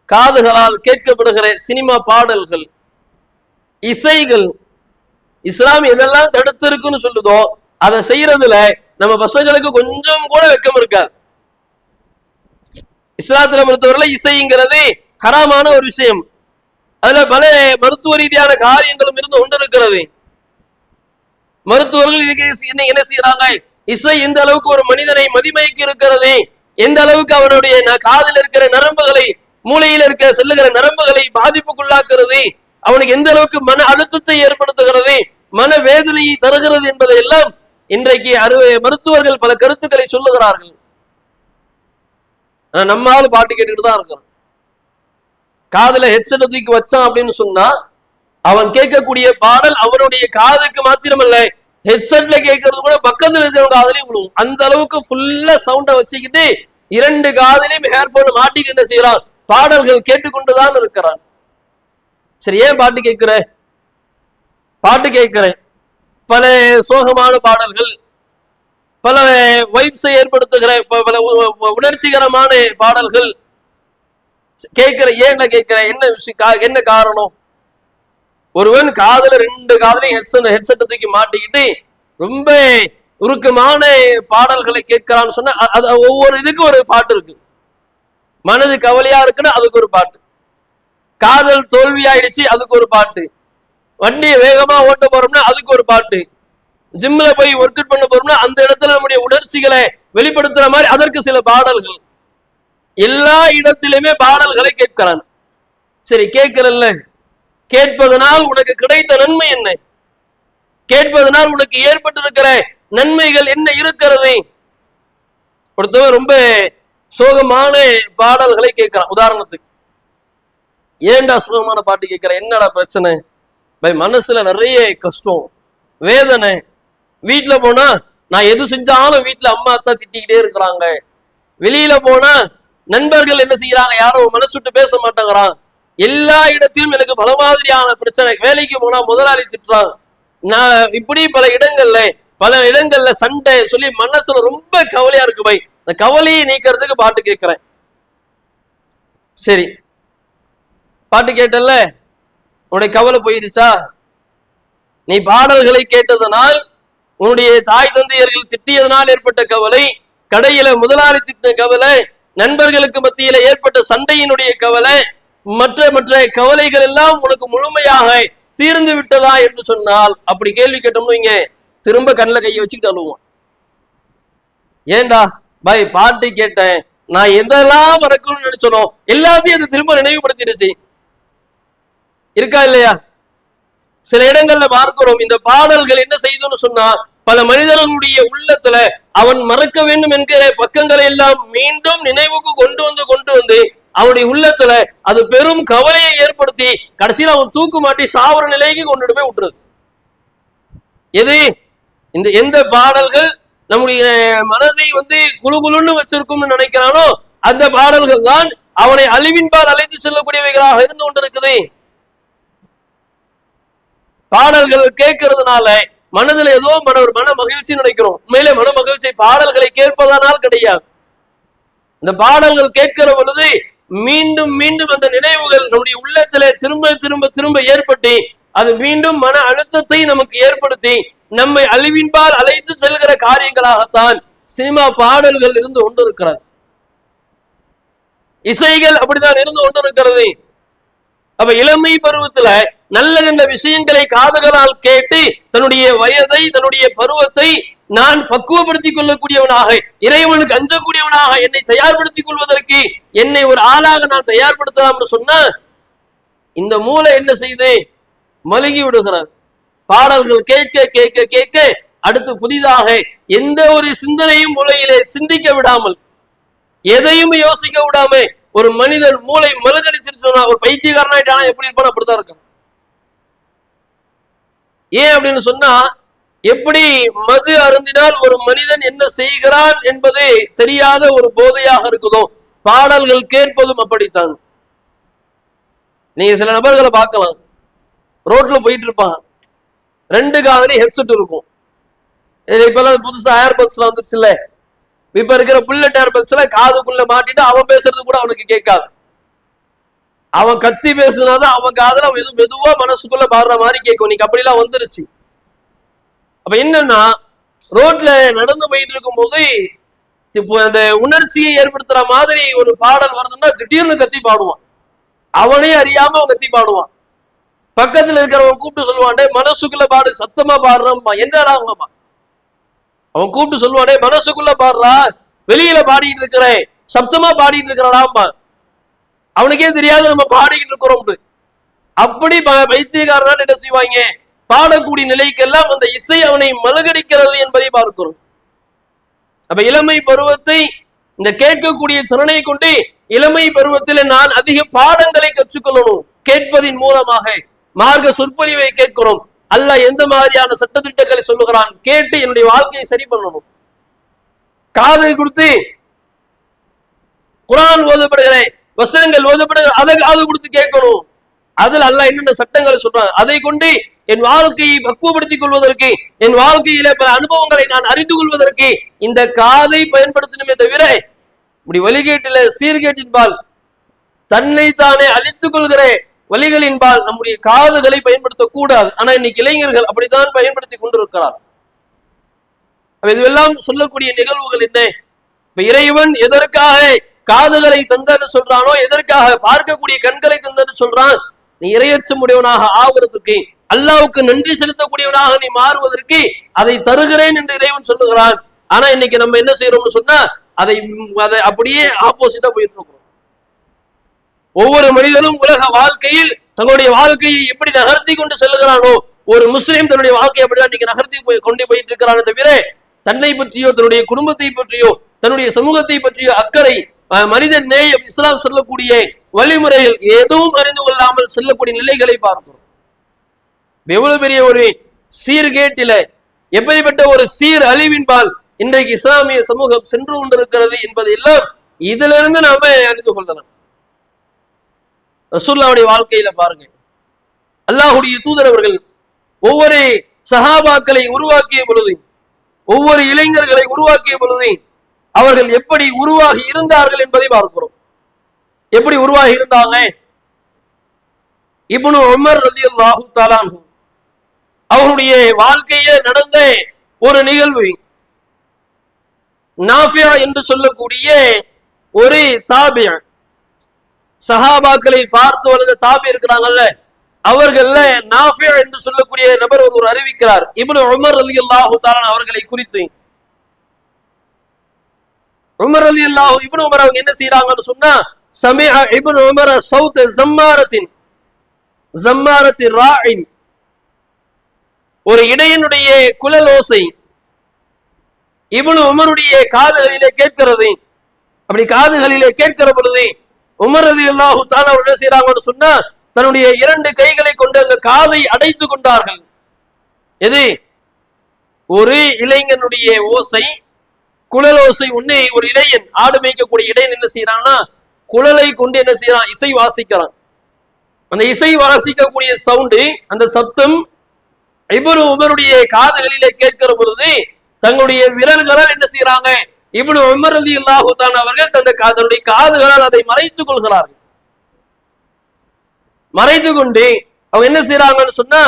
காதுகளால் கேட்கப்படுகிற சினிமா பாடல்கள், இசைகள், இஸ்லாம் எதெல்லாம் தடுத்து இருக்குன்னு சொல்லுதோ அதை செய்யறதுல நம்ம பசங்களுக்கு கொஞ்சம் கூட வெக்கம் இருக்காது. இஸ்லாத்துல பொறுத்தவரையில இசைங்கிறது ஹராமான ஒரு விஷயம். அதுல பல மருத்துவ ரீதியான காரியங்களும் இருந்து கொண்டிருக்கிறது. மருத்துவர்கள் என்ன செய்யறாங்க? இசை எந்த அளவுக்கு ஒரு மனிதனை மதிமயக்கி இருக்கிறது, எந்த அளவுக்கு அவருடைய காதில் இருக்கிற நரம்புகளை, மூளையில் இருக்கிற செல்லுகிற நரம்புகளை பாதிப்புக்குள்ளாக்குறது, அவனுக்கு எந்த அளவுக்கு மன அழுத்தத்தை ஏற்படுத்துகிறது, மன வேதனையை தருகிறது என்பதை எல்லாம் இன்றைக்கு மருத்துவர்கள் பல கருத்துக்களை சொல்லுகிறார்கள். நம்மாலும் பாட்டு கேட்டுக்கிட்டு தான் இருக்கிறோம். காதுல ஹெட்செட் தூக்கி வச்சான் அப்படின்னு சொன்னா அவன் கேட்கக்கூடிய பாடல் அவனுடைய காதுக்கு மாத்திரமல்ல, ஹெட்செட்ல கேட்கறது கூட பக்கத்துல இருக்கிறவங்க காதலையும் விழுவும். அந்த அளவுக்கு ஃபுல்லா சவுண்ட வச்சுக்கிட்டு 2 காதலையும் ஹேர்போன் மாட்டிட்டு என்ன செய்யறான்? பாடல்கள் கேட்டுக்கொண்டுதான் இருக்கிறான். சரி, ஏன் பாட்டு கேட்கிற? பாட்டு கேட்கிறேன், பல சோகமான பாடல்கள், பல வைப்ஸை ஏற்படுத்துகிற பல உணர்ச்சிகரமான பாடல்கள் கேட்கிற. ஏன் கேட்கிற? என்ன விஷயம், என்ன காரணம்? ஒருவன் காதுல 2 காதலையும் ஹெட்செட் தூக்கி மாட்டிக்கிட்டு ரொம்ப உருக்கமான பாடல்களை கேட்கிறான்னு சொன்னா அது ஒவ்வொரு இதுக்கும் ஒரு பாட்டு இருக்கு. மனது கவலையா இருக்குன்னா அதுக்கு ஒரு பாட்டு, காதல் தோல்வி ஆயிடுச்சு அதுக்கு ஒரு பாட்டு, வண்டியை வேகமா ஓட்ட போறோம்னா அதுக்கு ஒரு பாட்டு, ஜிம்ல போய் ஒர்க் அவுட் பண்ண போறோம்னா அந்த இடத்துல நம்முடைய உணர்ச்சிகளை வெளிப்படுத்துற மாதிரி அதற்கு சில பாடல்கள். எல்லா இடத்திலுமே பாடல்களை கேட்கிறான். சரி, கேட்கிறல்ல, கேட்பதனால் உனக்கு கிடைத்த நன்மை என்ன? கேட்பதனால் உனக்கு ஏற்பட்டிருக்கிற நன்மைகள் என்ன இருக்கிறது? ஒருத்தவன் ரொம்ப சோகமான பாடல்களை கேட்கிறான். உதாரணத்துக்கு, ஏன்டா சோகமான பாட்டு கேட்கிற, என்னடா பிரச்சனை? மனசுல நிறைய கஷ்டம், வேதனை. வீட்டுல போனா நான் எது செஞ்சாலும் வீட்டுல அம்மா அத்தா திட்டிக்கிட்டே இருக்கிறாங்க. வெளியில போனா நண்பர்கள் என்ன செய்யறாங்க, யாரும் மனசு விட்டு பேச மாட்டேங்கிறான். எல்லா இடத்திலும் எனக்கு பல மாதிரியான பிரச்சனை. வேலைக்கு போனா முதலாளி திட்டுறான். நான் இப்படி பல இடங்கள்ல சண்டை சொல்லி மனசுல ரொம்ப கவலையா இருக்கு. இந்த கவலையை நீக்கிறதுக்கு பாட்டு கேட்கிறேன். சரி, பாட்டு கேட்டல்ல, உன்னுடைய கவலை போயிருச்சா? நீ பாடல்களை கேட்டதனால், உன்னுடைய தாய் தந்தையர்கள் திட்டியதனால் ஏற்பட்ட கவலை, கடையில முதலாளி திட்டின கவலை, நண்பர்களுக்கு மத்தியில ஏற்பட்ட சண்டையினுடைய கவலை, மற்ற மற்ற கவலைகள் எல்லாம் உனக்கு முழுமையாக தீர்ந்து விட்டதா என்று சொன்னால், அப்படி கேள்வி கேட்டோம்னு இங்க திரும்ப கண்ணில் கையை வச்சுக்கிட்டு அழுவான். ஏண்டா பாட்டு கேட்டேன், நான் எதெல்லாம் மறக்கணும்னு நினைச்சனோ எல்லாத்தையும் அது திரும்ப நினைவுபடுத்திடுச்சு. இருக்கா இல்லையா? சில இடங்கள்ல பார்க்கிறோம், இந்த பாடல்கள் என்ன செய்துன்னு சொன்னா பல மனிதர்களுடைய உள்ளத்துல அவன் மறக்க வேண்டும் என்கிற பக்கங்களை எல்லாம் மீண்டும் நினைவுக்கு கொண்டு வந்து அவனுடைய உள்ளத்துல அது பெரும் கவலையை ஏற்படுத்தி கடைசியில் அவன் தூக்கு மாட்டி சாவர நிலைக்கு கொண்டுட்டு போய் விட்டுறது. எது? எந்த பாடல்கள் நம்முடைய மனதை குழுகுலுன்னு வச்சிருக்கும்னு நினைக்கிறானோ அந்த பாடல்கள் தான் அவனை அழிவின்பால் அழைத்து செல்லக்கூடியவைகளாக இருந்து கொண்டிருக்குது. பாடல்கள் கேட்கறதுனால மனதில் ஏதோ ஒரு மன மகிழ்ச்சி நினைக்கிறோம். உண்மையிலே மன மகிழ்ச்சி பாடல்களை கேட்பதனால் கிடையாது. இந்த பாடல்கள் கேட்கிற பொழுது மீண்டும் மீண்டும் அந்த நினைவுகள் நம்முடைய உள்ளத்திலே திரும்ப திரும்ப திரும்ப ஏற்பட்டு அது மீண்டும் மன அழுத்தத்தை நமக்கு ஏற்படுத்தி நம்மை அழிவின்பால் அழைத்து செல்கிற காரியங்களாகத்தான் சினிமா பாடல்கள் இருந்து கொண்டிருக்கிறது. இசைகள் அப்படித்தான் இருந்து கொண்டிருக்கிறது. அப்ப இளமை பருவத்துல நல்ல நல்ல விஷயங்களை காதுகளால் கேட்டு தன்னுடைய வயதை, தன்னுடைய பருவத்தை நான் பக்குவப்படுத்திக் கொள்ளக்கூடியவனாக, இறைவனுக்கு அஞ்சக்கூடியவனாக என்னை தயார்படுத்திக் கொள்வதற்கு என்னை ஒரு ஆளாக நான் தயார்படுத்தலாம் சொன்ன இந்த மூளை என்ன செய்து மழுகி விடுகிறது. பாடல்கள் கேட்க கேட்க கேட்க அடுத்து புதிதாக எந்த ஒரு சிந்தனையும் மூளையிலே சிந்திக்க விடாமல், எதையும் யோசிக்க விடாம ஒரு மனிதன் மூளை மழுகடிச்சிருச்சு சொன்னா, ஒரு பைத்தியக்காரனாயிட்டானா எப்படி இருப்பான் அப்படித்தான் இருக்கான். ஏன் அப்படின்னு சொன்னா, எப்படி மது அருந்தினால் ஒரு மனிதன் என்ன செய்கிறான் என்பது தெரியாத ஒரு போதையாக இருக்குதோ, பாடல்கள் கேட்பதும் அப்படித்தான். நீங்க சில நபர்களை பார்க்கலாம், ரோட்ல போயிட்டு இருப்பாங்க, 2 காதுலயும் ஹெட்செட் இருக்கும். இப்பெல்லாம் புதுசா ஏர்பட்ஸ்ல வந்துருச்சு இல்ல, இப்ப இருக்கிற புல்லட் ஏர்பட்ஸ்ல காதுக்குள்ள மாட்டிட்டு அவன் பேசுறது கூட அவனுக்கு கேட்காது. அவன் கத்தி பேசுனாதான் அவன் காதுல மெதுவா மனசுக்குள்ள பாடுற மாதிரி கேட்கும். நீங்க அப்படிலாம் வந்துருச்சு. அப்ப என்னன்னா, ரோட்ல நடந்து போயிட்டு இருக்கும் போது இப்போ அந்த உணர்ச்சியை ஏற்படுத்துற மாதிரி ஒரு பாடல் வருதுன்னா திடீர்னு கத்தி பாடுவான். அவனே அறியாம அவன் கத்தி பாடுவான். பக்கத்துல இருக்கிறவன் கூப்பிட்டு சொல்லுவான், மனசுக்குள்ள பாடு, சத்தமா பாடுறான். என்னடா அவன் கூப்பிட்டு சொல்லுவானே, மனசுக்குள்ள பாடுறா, வெளியில பாடிட்டு இருக்கிறேன், சப்தமா பாடிட்டு இருக்கிறாடாம்பா. அவனுக்கே தெரியாது நம்ம பாடிக்கிட்டு இருக்கிறோம். அப்படி வைத்தியக்காரன் என்ன செய்வாங்க, பாடக்கூடிய நிலைக்கெல்லாம் அந்த இசை அவனை மலகடிக்கிறது என்பதை பார்க்கிறோம். அப்ப இளமை பருவத்தை இந்த கேட்கக்கூடிய திறனை கொண்டு இளமை பருவத்தில் நான் அதிக பாடங்களை கற்றுக்கொள்ளணும். கேட்பதின் மூலமாக மார்க்க சொற்பொழிவை கேட்கிறோம். அல்லாஹ் எந்த மாதிரியான சட்டத்திட்டங்களை சொல்லுகிறான், கேட்டு என்னுடைய வாழ்க்கையை சரி பண்ணணும். காதை கொடுத்து குர்ஆன் ஓதப்படுகிற வசனங்கள் ஓதப்படுகிற அதை காது கொடுத்து கேட்கணும். அதில் அல்லாஹ் என்னென்ன சட்டங்களை சொல்றான், அதை கொண்டு என் வாழ்க்கையை பக்குவப்படுத்திக் கொள்வதற்கு, என் வாழ்க்கையில பல அனுபவங்களை நான் அறிந்து கொள்வதற்கு இந்த காதை பயன்படுத்தணுமே தவிர இப்படி வழிகேட்டில சீர்கேட்டின்பால் தன்னை தானே அழித்துக் கொள்கிற வழிகளின்பால் நம்முடைய காதுகளை பயன்படுத்தக்கூடாது. ஆனா இன்னைக்கு இளைஞர்கள் அப்படித்தான் பயன்படுத்தி கொண்டிருக்கிறார். இதுவெல்லாம் சொல்லக்கூடிய நிகழ்வுகள் என்ன? இப்ப இறைவன் எதற்காக காதுகளை தந்தன்னு சொல்றானோ, எதற்காக பார்க்கக்கூடிய கண்களை தந்தன்னு சொல்றான், நீ இறையச்சம் உடையவனாக ஆவதற்கு, அல்லாஹ்வுக்கு நன்றி செலுத்தக்கூடியவனாக நீ மாறுவதற்கு அதை தருகிறேன் என்று இறைவன் சொல்லுகிறான். ஆனா இன்னைக்கு நம்ம என்ன செய்யறோம்னு சொன்னா, அதை அப்படியே ஆப்போசிட்டா போயிட்டு இருக்கிறோம். ஒவ்வொரு மனிதனும் உலக வாழ்க்கையில் தன்னுடைய வாழ்க்கையை எப்படி நகர்த்தி கொண்டு செல்லுகிறானோ, ஒரு முஸ்லீம் தன்னுடைய வாழ்க்கையை அப்படிதான் இன்னைக்கு நகர்த்தி கொண்டு போயிட்டு இருக்கிறானே தவிர தன்னை பற்றியோ தன்னுடைய குடும்பத்தை பற்றியோ தன்னுடைய சமூகத்தை பற்றியோ அக்கறை, மனித நேயம், இஸ்லாம் சொல்லக்கூடிய வழிமுறைகள் எதுவும் அறிந்து கொள்ளாமல் செல்லக்கூடிய நிலைகளை பார்க்கிறோம். எவ்வளவு பெரிய ஒரு சீர்கேட்டில, எப்படிப்பட்ட ஒரு சீர் அழிவின்பால் இன்றைக்கு இஸ்லாமிய சமூகம் சென்று கொண்டிருக்கிறது என்பதை எல்லாம் இதிலிருந்து நாம அறிந்து கொள்ளலாம். ரசூலுல்லாஹ்வுடைய வாழ்க்கையில பாருங்க, அல்லாஹ்வுடைய தூதர் அவர்கள் ஒவ்வொரு சஹாபாக்களை உருவாக்கிய பொழுது, ஒவ்வொரு இளைஞர்களை உருவாக்கிய பொழுது அவர்கள் எப்படி உருவாகி இருந்தார்கள் என்பதை பார்க்கிறோம். எப்படி உருவாகி இருந்தாங்க? இப்னு உமர் ரலியல்லாஹு தஆலா அன்ஹு அவருடைய வாழ்க்கையில நடந்த ஒரு நிகழ்வு, நாஃபியா என்று சொல்லக்கூடிய ஒரு தாபி, சஹாபாக்களை பார்த்து வளர்ந்த தாபி இருக்கிறாங்கல்ல, அவர்கள நாஃபியா என்று சொல்லக்கூடிய நபர் ஒரு அறிவிக்கிறார் இப்னு உமர் ரலியல்லாஹு தஆலா அவர்களை குறித்து. உமர் ரலியல்லாஹு இப்னு உமர் அவங்க என்ன செய்யறாங்கன்னு சொன்னா, சமிஅ இப்னு உமர் சௌத் ஜம்மாரத்தின் ராஇன், ஒரு இடையனுடைய குழல் ஓசை இப்னு உமருடைய காதுகளிலே கேட்கிறது. அப்படி காதுகளிலே கேட்கிற பொழுது உமர் ரலியல்லாஹு தஆலா என்ன செய்யறாங்கன்னு சொன்னா, தன்னுடைய 2 கைகளை கொண்டு அந்த காதை அடைத்து கொண்டார்கள். எது? ஒரு இளைஞனுடைய ஓசை, குழல் ஓசை. உன்னை ஒரு இளைஞன், ஆடு மேய்க்கக்கூடிய இளைஞன் என்ன செய்யறான்னா, குழலை கொண்டு என்ன செய்யறான், இசை வாசிக்கிறான். அந்த இசை வாசிக்கக்கூடிய சவுண்டு, அந்த சத்தம் இப்னு உமருடைய காதுகளிலே கேட்கிற பொழுது தங்களுடைய விரல்களால் என்ன செய்யறாங்க, இப்னு உமர் ரலியல்லாஹு தஆலா அவர்கள் தன்னுடைய காதுகளால் அதை மறைத்துக் கொள்கிறார்கள். மறைத்து கொண்டு அவங்க என்ன செய்யறாங்கன்னு சொன்னா,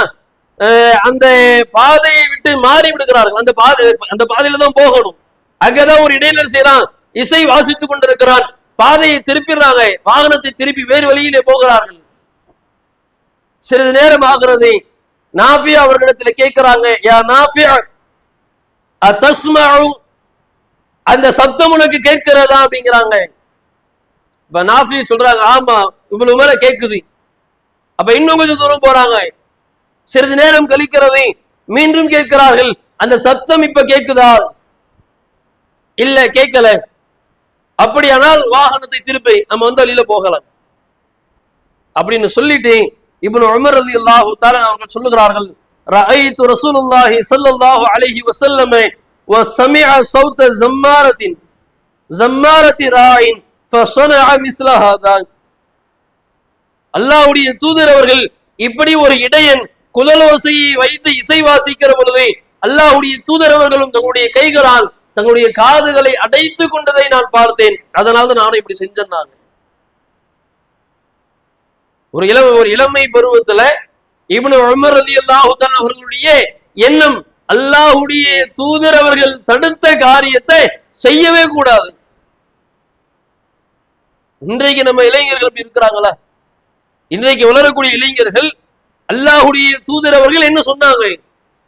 அந்த பாதையை விட்டு மாறி விடுகிறார்கள். அந்த பாதையில தான் போகணும். அங்கதான் ஒரு இடையினர் செய்யறான், இசை வாசித்துக் கொண்டிருக்கிறான், பாதையை திருப்பிடுறாங்க, வாகனத்தை திருப்பி வேறு வழியிலே போகிறார்கள். சிறிது நேரம் ஆகிறது, நாஃபியா அவர்களிடத்துல கேட்கிறாங்க, யா நாஃபியா அத்தஸ்மஉ, அந்த சத்தம் உனக்கு கேட்கிறதா அப்படிங்கிறாங்க. இப்ப நாஃபி சொல்றாங்க, ஆமா இவ்வளவு மேல கேக்குது. அப்ப இன்னும் கொஞ்சம் தூரம் போறாங்க, சிறிது நேரம் கழிக்கிறது, மீண்டும் கேட்கிறார்கள், அந்த சத்தம் இப்ப கேக்குதா? இல்ல கேட்கல. அப்படியானால் வாகனத்தை திருப்பி நம்ம வழியில போகலாம் அப்படின்னு சொல்லிட்டு இப்னு உமர் ரலியல்லாஹு தஆலா அவர்கள் சொல்லுகிறார்கள், ரஅய்து ரசூலுல்லாஹி ஸல்லல்லாஹு அலைஹி வஸல்லம் وسمع صوت زمارة راع فصنع مثل هذا. அல்லாஹ்வுடைய தூதர் அவர்கள் இப்படி ஒரு இடையன் குழலோசையை வைத்து இசை வாசிக்கிற பொழுது அல்லாஹ்வுடைய தூதர் அவர்களும் தங்களுடைய கைகளால் தங்களுடைய காதுகளை அடைத்து கொண்டதை நான் பார்த்தேன், அதனால நானும் இப்படி செஞ்சேன்னாங்க. ஒரு இளமை பருவத்துல இப்னு உமர் ரலியல்லாஹு தஆலா அவர்களுடைய எண்ணம், அல்லாஹ்வுடைய தூதர் அவர்கள் தடுத்த காரியத்தை செய்யவே கூடாது. இன்றைக்கு நம்ம இளைஞர்கள் அப்படி இருக்கிறாங்களா? இன்றைக்கு வளரக்கூடிய இளைஞர்கள் அல்லாஹ்வுடைய தூதர் அவர்கள் என்ன சொன்னாங்க,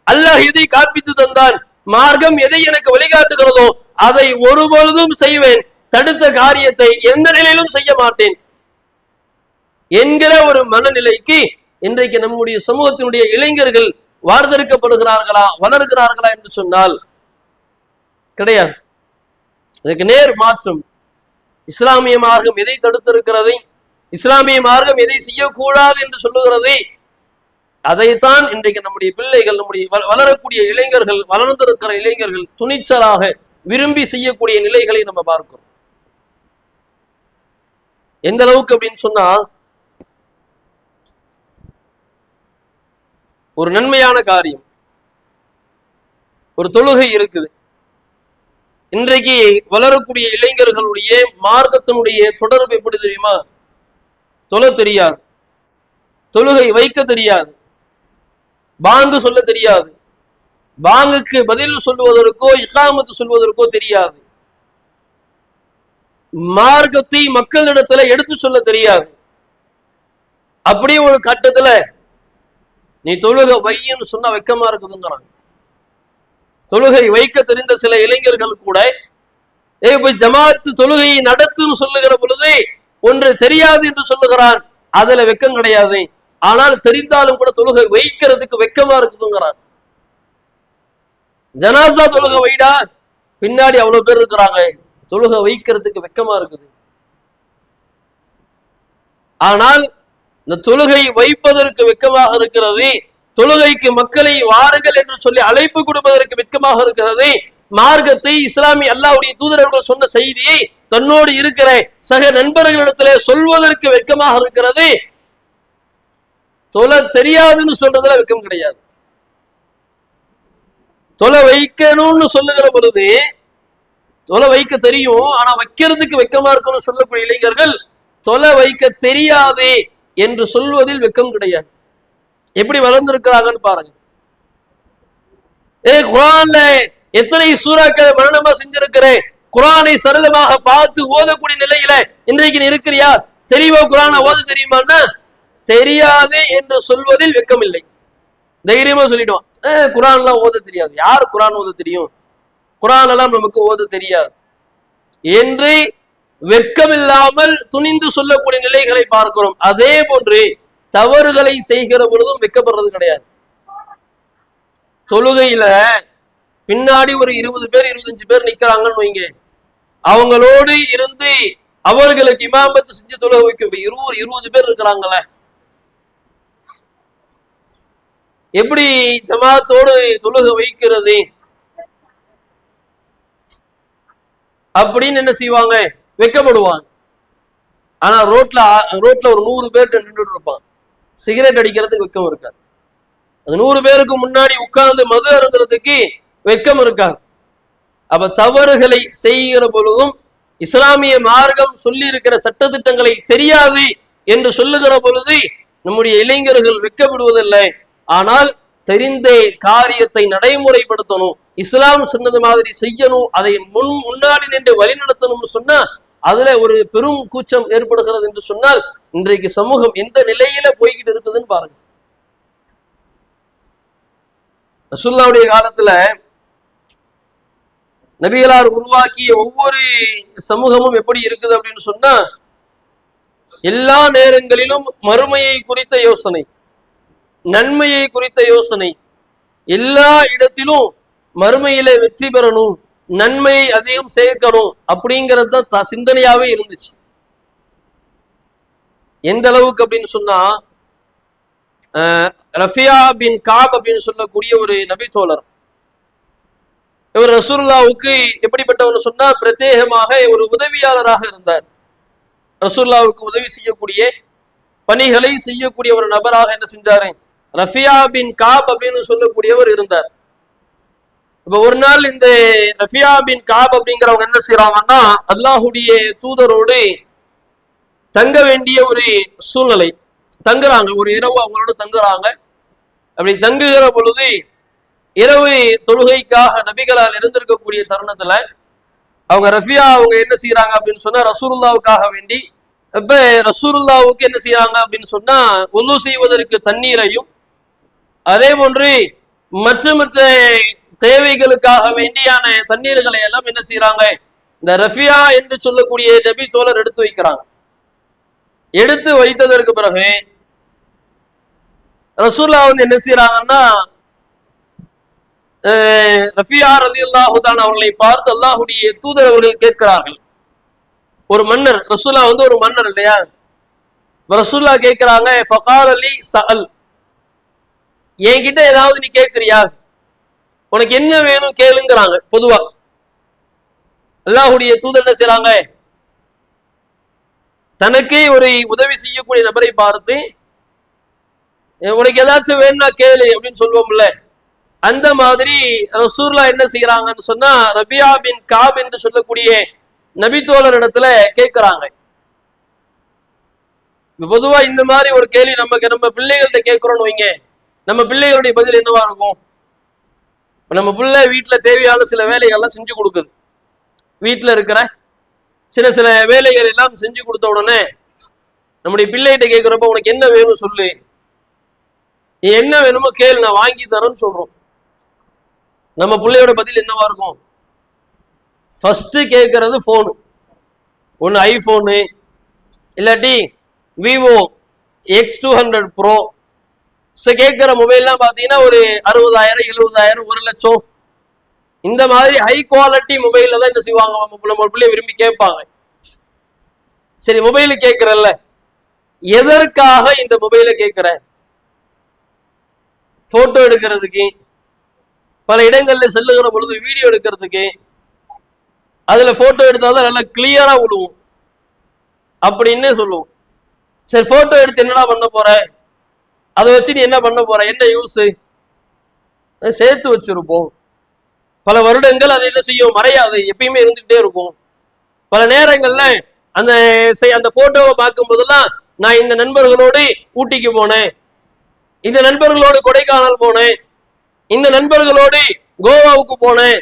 அல்லாஹ் எதை காண்பித்து தந்தான், மார்க்கம் எதை எனக்கு வழிகாட்டுகிறதோ அதை ஒருபொழுதும் செய்வேன், தடுத்த காரியத்தை எந்த நிலையிலும் செய்ய மாட்டேன் என்கிற ஒரு மனநிலைக்கு இன்றைக்கு நம்முடைய சமூகத்தினுடைய இளைஞர்கள் வார்த்தெடுக்கப்படுகிறார்களா, வளர்கிறார்களா என்று சொன்னால் கிடையாது. அதுக்கு நேர் மாற்றம். இஸ்லாமிய மார்க்கம் எதை தடுத்திருக்கிறது, இஸ்லாமிய மார்க்கம் எதை செய்யக்கூடாது என்று சொல்லுகிறது, அதைத்தான் இன்றைக்கு நம்முடைய பிள்ளைகள், நம்முடைய வளரக்கூடிய இளைஞர்கள், வளர்ந்திருக்கிற இளைஞர்கள் துணிச்சலாக விரும்பி செய்யக்கூடிய நிலைகளை நம்ம பார்க்கிறோம். எந்த அளவுக்கு அப்படின்னு சொன்னா, ஒரு நன்மையான காரியம், ஒரு தொழுகை இருக்குது. இன்றைக்கு வளரக்கூடிய இளைஞர்களுடைய மார்க்கத்தினுடைய தொடர்பு எப்படி தெரியுமா? தொழ தெரியாது, தொழுகை வைக்க தெரியாது, பாங்கு சொல்ல தெரியாது, பாங்குக்கு பதில் சொல்வதற்கோ இகாமத்து சொல்வதற்கோ தெரியாது, மார்க்கத்தை மக்களிடத்துல எடுத்து சொல்ல தெரியாது. அப்படியே ஒரு கட்டத்துல நீ தொழுகை வைன்னு சொன்னா வெக்கமா இருக்குதுங்கிறாங்க. தொழுகை வைக்க தெரிந்த சில இளைஞர்கள் கூட போய் ஜமாத்து தொழுகையை நடத்துன்னு சொல்லுகிற பொழுது ஒன்று தெரியாது என்று சொல்லுகிறான், அதுல வெக்கம் கிடையாது. ஆனால் தெரிந்தாலும் கூட தொழுகை வைக்கிறதுக்கு வெக்கமா இருக்குதுங்கிறான். ஜனாசா தொழுகை வைடா, பின்னாடி அவ்வளவு பேர் இருக்கிறாங்க, தொழுகை வைக்கிறதுக்கு வெக்கமா இருக்குது. ஆனால் இந்த தொழுகை வைப்பதற்கு வெக்கமாக இருக்கிறது, தொழுகைக்கு மக்களை வாருங்கள் என்று சொல்லி அழைப்பு கொடுப்பதற்கு வெட்கமாக இருக்கிறது. மார்க்கத்தை இஸ்லாமிய அல்லாஹ்வுடைய தூதரவர்கள் சொன்ன செய்தியை தன்னோடு இருக்கிற சக நண்பர்களிடத்திலே சொல்வதற்கு வெட்கமாக இருக்கிறது. தொலை தெரியாதுன்னு சொல்றதுல வெட்கம் கிடையாது. தொலை வைக்கணும்னு சொல்லுகிற பொழுது தொலை வைக்க தெரியும், ஆனா வைக்கிறதுக்கு வெட்கமா இருக்கும்னு சொல்லக்கூடிய இளைஞர்கள் தொலை வைக்க தெரியாது என்று சொல்வதில் வெட்கம் கிடையாது. எப்படி வளர்ந்திருக்கிறாங்கன்னு பாருங்க. குர்ஆன்ல எத்தனை சூறாக்களை மரணமா செஞ்சிருக்கிறேன், குர்ஆனை சரளமாக பார்த்து ஓதக்கூடிய நிலையில இன்றைக்கு நீ இருக்கிறியா? தெரியவா குர்ஆனை ஓத தெரியுமான்னா தெரியாது என்று சொல்வதில் வெட்கம் இல்லை. தைரியமா சொல்லிடுவான், குர்ஆன் எல்லாம் ஓத தெரியாது. யார் குர்ஆன் ஓத தெரியும்? குர்ஆன் எல்லாம் நமக்கு ஓத தெரியாது என்று வெட்கமில்லாமல் துணிந்து சொல்லக்கூடிய நிலைகளை பார்க்கிறோம். அதே போன்று தவறுகளை செய்கிற பொழுதும் வெட்கப்படுறது கிடையாது. தொழுகையில பின்னாடி ஒரு 20 பேர் 25 பேர் நிக்கிறாங்கன்னு வைங்க, அவங்களோடு இருந்து அவர்களுக்கு இமாமத்து செஞ்சு தொழுகை வைக்க 20 பேர் இருக்கிறாங்களே, எப்படி ஜமாத்தோடு தொழுகை வைக்கிறது அப்படின்னு என்ன செய்வாங்க? வெட்கப்படுவாங்க. ஆனா ரோட்ல ஒரு 100 பேர்கிட்ட நின்றுட்டு இருப்பான், சிகரெட் அடிக்கிறதுக்கு வெக்கம் இருக்காது. அது 100 பேருக்கு முன்னாடி உட்கார்ந்து மது அருந்துறதுக்கு வெக்கம் இருக்காது. அப்ப தவறுகளை செய்கிற பொழுதும் இஸ்லாமிய மார்க்கம் சொல்லி இருக்கிற சட்டத்திட்டங்களை தெரியாது என்று சொல்லுகிற பொழுது நம்முடைய இளைஞர்கள் வெட்கப்படுவதில்லை. ஆனால் தெரிந்த காரியத்தை நடைமுறைப்படுத்தணும், இஸ்லாம் சொன்னது மாதிரி செய்யணும், அதை முன்னாடி நின்று வழி நடத்தணும்னு சொன்னா அதுல ஒரு பெரும் கூச்சம் ஏற்படுகிறது என்று சொன்னால் இன்றைக்கு சமூகம் எந்த நிலையில போய்கிட்டு இருக்குதுன்னு பாருங்க. ரசூலுல்லாஹ்வுடைய காலத்துல நபிகளார் உருவாக்கிய ஒவ்வொரு சமூகமும் எப்படி இருக்குது அப்படின்னு சொன்னா, எல்லா நேரங்களிலும் மறுமையை குறித்த யோசனை, நன்மையை குறித்த யோசனை, எல்லா இடத்திலும் மறுமையில வெற்றி பெறணும், நன்மையை அதிகம் சேர்க்கணும் அப்படிங்கிறது தான் சிந்தனையாவே இருந்துச்சு. எந்த அளவுக்கு அப்படின்னு சொன்னா, ரஃபியா பின் காப் அப்படின்னு சொல்லக்கூடிய ஒரு நபி தோழர். இவர் ரசூலுல்லாவுக்கு எப்படிப்பட்டவர் சொன்னா, பிரத்யேகமாக ஒரு உதவியாளராக இருந்தார். ரசூலுல்லாவுக்கு உதவி செய்யக்கூடிய பணிகளை செய்யக்கூடிய ஒரு நபராக என்ன செஞ்சாரு, ரஃபியா பின் காப் அப்படின்னு சொல்லக்கூடியவர் இருந்தார். இப்ப ஒரு நாள் இந்த ரஃபியா பின் காப் அப்படிங்கிறவங்க என்ன செய்யறாங்கன்னா, அல்லாஹுடைய தூதரோடு தங்க வேண்டிய ஒரு சூழ்நிலை, தங்குறாங்க. ஒரு இரவு அவங்களோட தங்குறாங்க. அப்படி தங்குகிற பொழுது இரவு தொழுகைக்காக நபிகளால் இருந்திருக்கக்கூடிய தருணத்துல அவங்க ரஃபியா அவங்க என்ன செய்யறாங்க அப்படின்னு சொன்னா, ரசூலுல்லாவுக்காக வேண்டி இப்ப ரசூலுல்லாவுக்கு என்ன செய்யறாங்க அப்படின்னு சொன்னா, உது செய்வதற்கு தண்ணீரையும் அதே போன்று மற்ற மற்ற தேவைகளுக்காக வேண்டியான தண்ணீர்களை எல்லாம் என்ன செய்யறாங்க, இந்த ரஃபியா என்று சொல்லக்கூடிய நபி தோழர் எடுத்து வைக்கிறாங்க. எடுத்து வைத்ததற்கு பிறகு ரசூல்லா வந்து என்ன செய்யறாங்கன்னா, ரஃபியா ரலியல்லாஹு தஆலா அவர்களை பார்த்து அல்லாஹ்வுடைய தூதர் அவர்கள் கேட்கிறார்கள். ஒரு மன்னர், ரசூல்லா வந்து ஒரு மன்னர் இல்லையா, ரசூல்லா கேட்கிறாங்க, ஃபகால லி சஅல், என்கிட்ட ஏதாவது நீ கேட்கிறியா, உனக்கு என்ன வேணும் கேளுங்கிறாங்க. பொதுவா அல்லாஹ்வுடைய தூதர் என்ன செய்யறாங்க, தனக்கே ஒரு உதவி செய்யக்கூடிய நபரை பார்த்து உனக்கு ஏதாச்சும் வேணும்னா கேளு அப்படின்னு சொல்லுவோம்ல, அந்த மாதிரி ரசூலுல்லாஹ் என்ன செய்யறாங்கன்னு சொன்னா, ரபியா பின் காப் என்று சொல்லக்கூடிய நபித்தோழர் இடத்துல கேட்கிறாங்க. பொதுவா இந்த மாதிரி ஒரு கேள்வி நம்ம பிள்ளைகள்கிட்ட கேட்கிறோம்னு வைங்க, நம்ம பிள்ளைகளுடைய பதில் என்னவா இருக்கும், நம்ம பிள்ளை வீட்டுல தேவையான சில வேலைகள்லாம் செஞ்சு கொடுக்குது, வீட்டுல இருக்கிற சில சில வேலைகள் எல்லாம் செஞ்சு கொடுத்த உடனே நம்முடைய பிள்ளைகிட்ட கேட்கிறப்ப உனக்கு என்ன வேணும் சொல்லு, நீ என்ன வேணுமோ கேளு, நான் வாங்கி தரேன்னு சொல்றோம். நம்ம பிள்ளையோட பதில் என்னவா இருக்கும், ஃபர்ஸ்ட் கேட்கறது போனு, ஒன்னு ஐபோனு இல்லாட்டி விவோ X200 Pro. கேட்கிற மொபைல்லாம் பாத்தீங்கன்னா ஒரு 60,000 70,000 1,00,000 இந்த மாதிரி ஹை குவாலிட்டி மொபைல்ல தான் என்ன செய்வாங்க, நம்ம பிள்ளை விரும்பி கேட்பாங்க. சரி, மொபைல் கேட்கிறல்ல, எதற்காக இந்த மொபைல கேட்கிற, போட்டோ எடுக்கிறதுக்கு, பல இடங்கள்ல செல்லுகிற பொழுது வீடியோ எடுக்கிறதுக்கு, அதுல போட்டோ எடுத்தாதான் நல்லா கிளியரா விடுவோம் அப்படின்னு சொல்லுவோம். சரி, போட்டோ எடுத்து என்னடா பண்ண போற, அதை வச்சு நீ என்ன பண்ண போற, என்ன யூஸ், சேர்த்து வச்சிருப்போம். பல வருடங்கள் அது என்ன செய்யும், மறையாது, எப்பயுமே இருந்துகிட்டே இருக்கும். பல நேரங்கள்ல அந்த போட்டோவை பார்க்கும் போதெல்லாம், நான் இந்த நண்பர்களோடு ஊட்டிக்கு போனேன், இந்த நண்பர்களோடு கொடைக்கானல் போனேன், இந்த நண்பர்களோடு கோவாவுக்கு போனேன்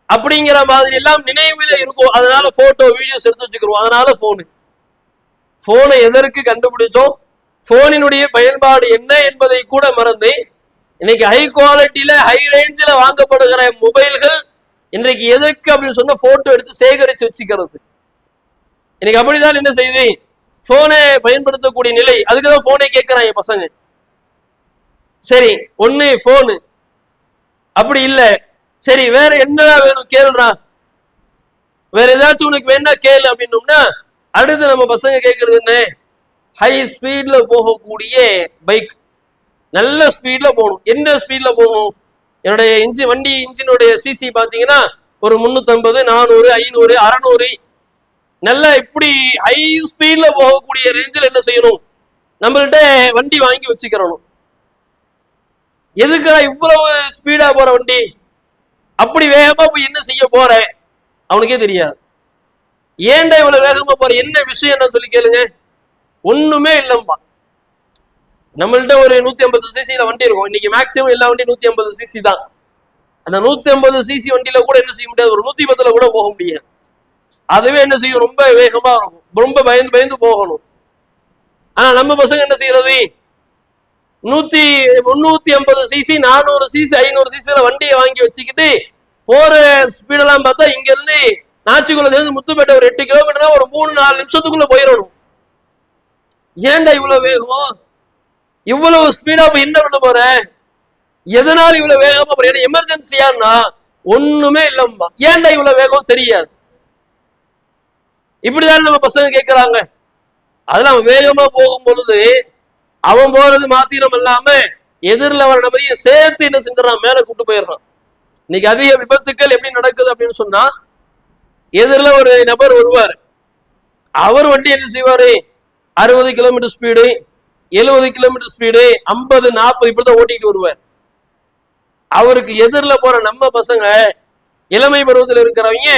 அப்படிங்கிற மாதிரி எல்லாம் நினைவுல இருக்கும். அதனால போட்டோ வீடியோஸ் எடுத்து வச்சுக்கிறோம். அதனால போனை எதற்கு கண்டுபிடிச்சோம், போனினுடைய பயன்பாடு என்ன என்பதை கூட மறந்து இன்னைக்கு ஹை குவாலிட்டியில ஹை ரேஞ்சில வாங்கப்படுகிற மொபைல்கள் இன்றைக்கு எதற்கு அப்படின்னு சொன்ன போட்டோ எடுத்து சேகரிச்சு வச்சுக்கிறது. இன்னைக்கு அப்படிதான் என்ன செய்யுது, போனை பயன்படுத்தக்கூடிய நிலை. அதுக்குதான் போனை கேட்கிறாங்க பசங்க. சரி, ஒண்ணு போனு, அப்படி இல்ல சரி வேற என்னடா வேணும் கேளுடா, வேற ஏதாச்சும் உனக்கு வேணா கேளு அப்படின்னோம்னா, அடுத்து நம்ம பசங்க கேட்கறது என்ன, ஹை ஸ்பீட்ல போகக்கூடிய பைக், நல்ல ஸ்பீட்ல போகணும். என்ன ஸ்பீட்ல போகணும், என்னுடைய வண்டி இன்ஜினுடைய சிசி பாத்தீங்கன்னா ஒரு 350 400 500 600 நல்ல இப்படி ஹை ஸ்பீட்ல போகக்கூடிய ரேஞ்சில் என்ன செய்யணும், நம்மள்ட்ட வண்டி வாங்கி வச்சுக்கிறோம். எதுக்குடா இவ்வளவு ஸ்பீடா போற வண்டி, அப்படி வேகமா போய் என்ன செய்ய போற, அவனுக்கே தெரியாது. ஏன்டா இவ்வளவு வேகமா போற, என்ன விஷயம் சொல்லி கேளுங்க, ஒண்ணுமே இல்லம்பா. நம்மள்ட்ட ஒரு 150 சிசில வண்டி இருக்கும். இன்னைக்கு மேக்சிமம் எல்லா வண்டி 150 சிசி தான். அந்த 150 சிசி வண்டியில கூட என்ன செய்ய முடியாது, ஒரு 110ல கூட போக முடியாது. அதுவே என்ன செய்யும், ரொம்ப வேகமா இருக்கும், ரொம்ப பயந்து பயந்து போகணும். ஆனா நம்ம பசங்க என்ன செய்யறது, 350 சிசி 400 சிசி 500 சிசில வண்டியை வாங்கி வச்சுக்கிட்டு போற ஸ்பீடெல்லாம் பார்த்தா இங்க இருந்து நாச்சிக்குளத்துல இருந்து முத்துப்பேட்டை ஒரு 8 கிலோமீட்டர் தான், ஒரு 3-4 நிமிஷத்துக்குள்ள போயிடணும். ஏன்டா இவ்வளவு வேகம், இவ்வளவு ஸ்பீடா போய் என்ன பண்ண போற, எதனால இவ்வளவு வேகமா போற, எமர்ஜென்சியான்னா ஒண்ணுமே இல்லம்மா. ஏன்டா இவ்வளவு வேகம் தெரியாது. இப்படிதான் நம்ம பசங்க கேட்கிறாங்க. அதெல்லாம் வேகமா போகும் பொழுது அவன் போறது மாத்திரம் இல்லாம எதிரில் வர நபரையும் சேர்த்து என்ன செஞ்சான், மேல கூட்டு போயிடுறான். இன்னைக்கு அதிக விபத்துக்கள் எப்படி நடக்குது அப்படின்னு சொன்னா, எதிரில் ஒரு நபர் வருவார், அவர் வண்டி என்ன செய்வாரு, 60 கிலோமீட்டர் ஸ்பீடு, 70 கிலோமீட்டர் ஸ்பீடு, 50, 40 இப்படிதான் ஓட்டிட்டு வருவார். அவருக்கு எதிரில் போற நம்ம பசங்க, இளமை பருவத்தில் இருக்கிறவங்க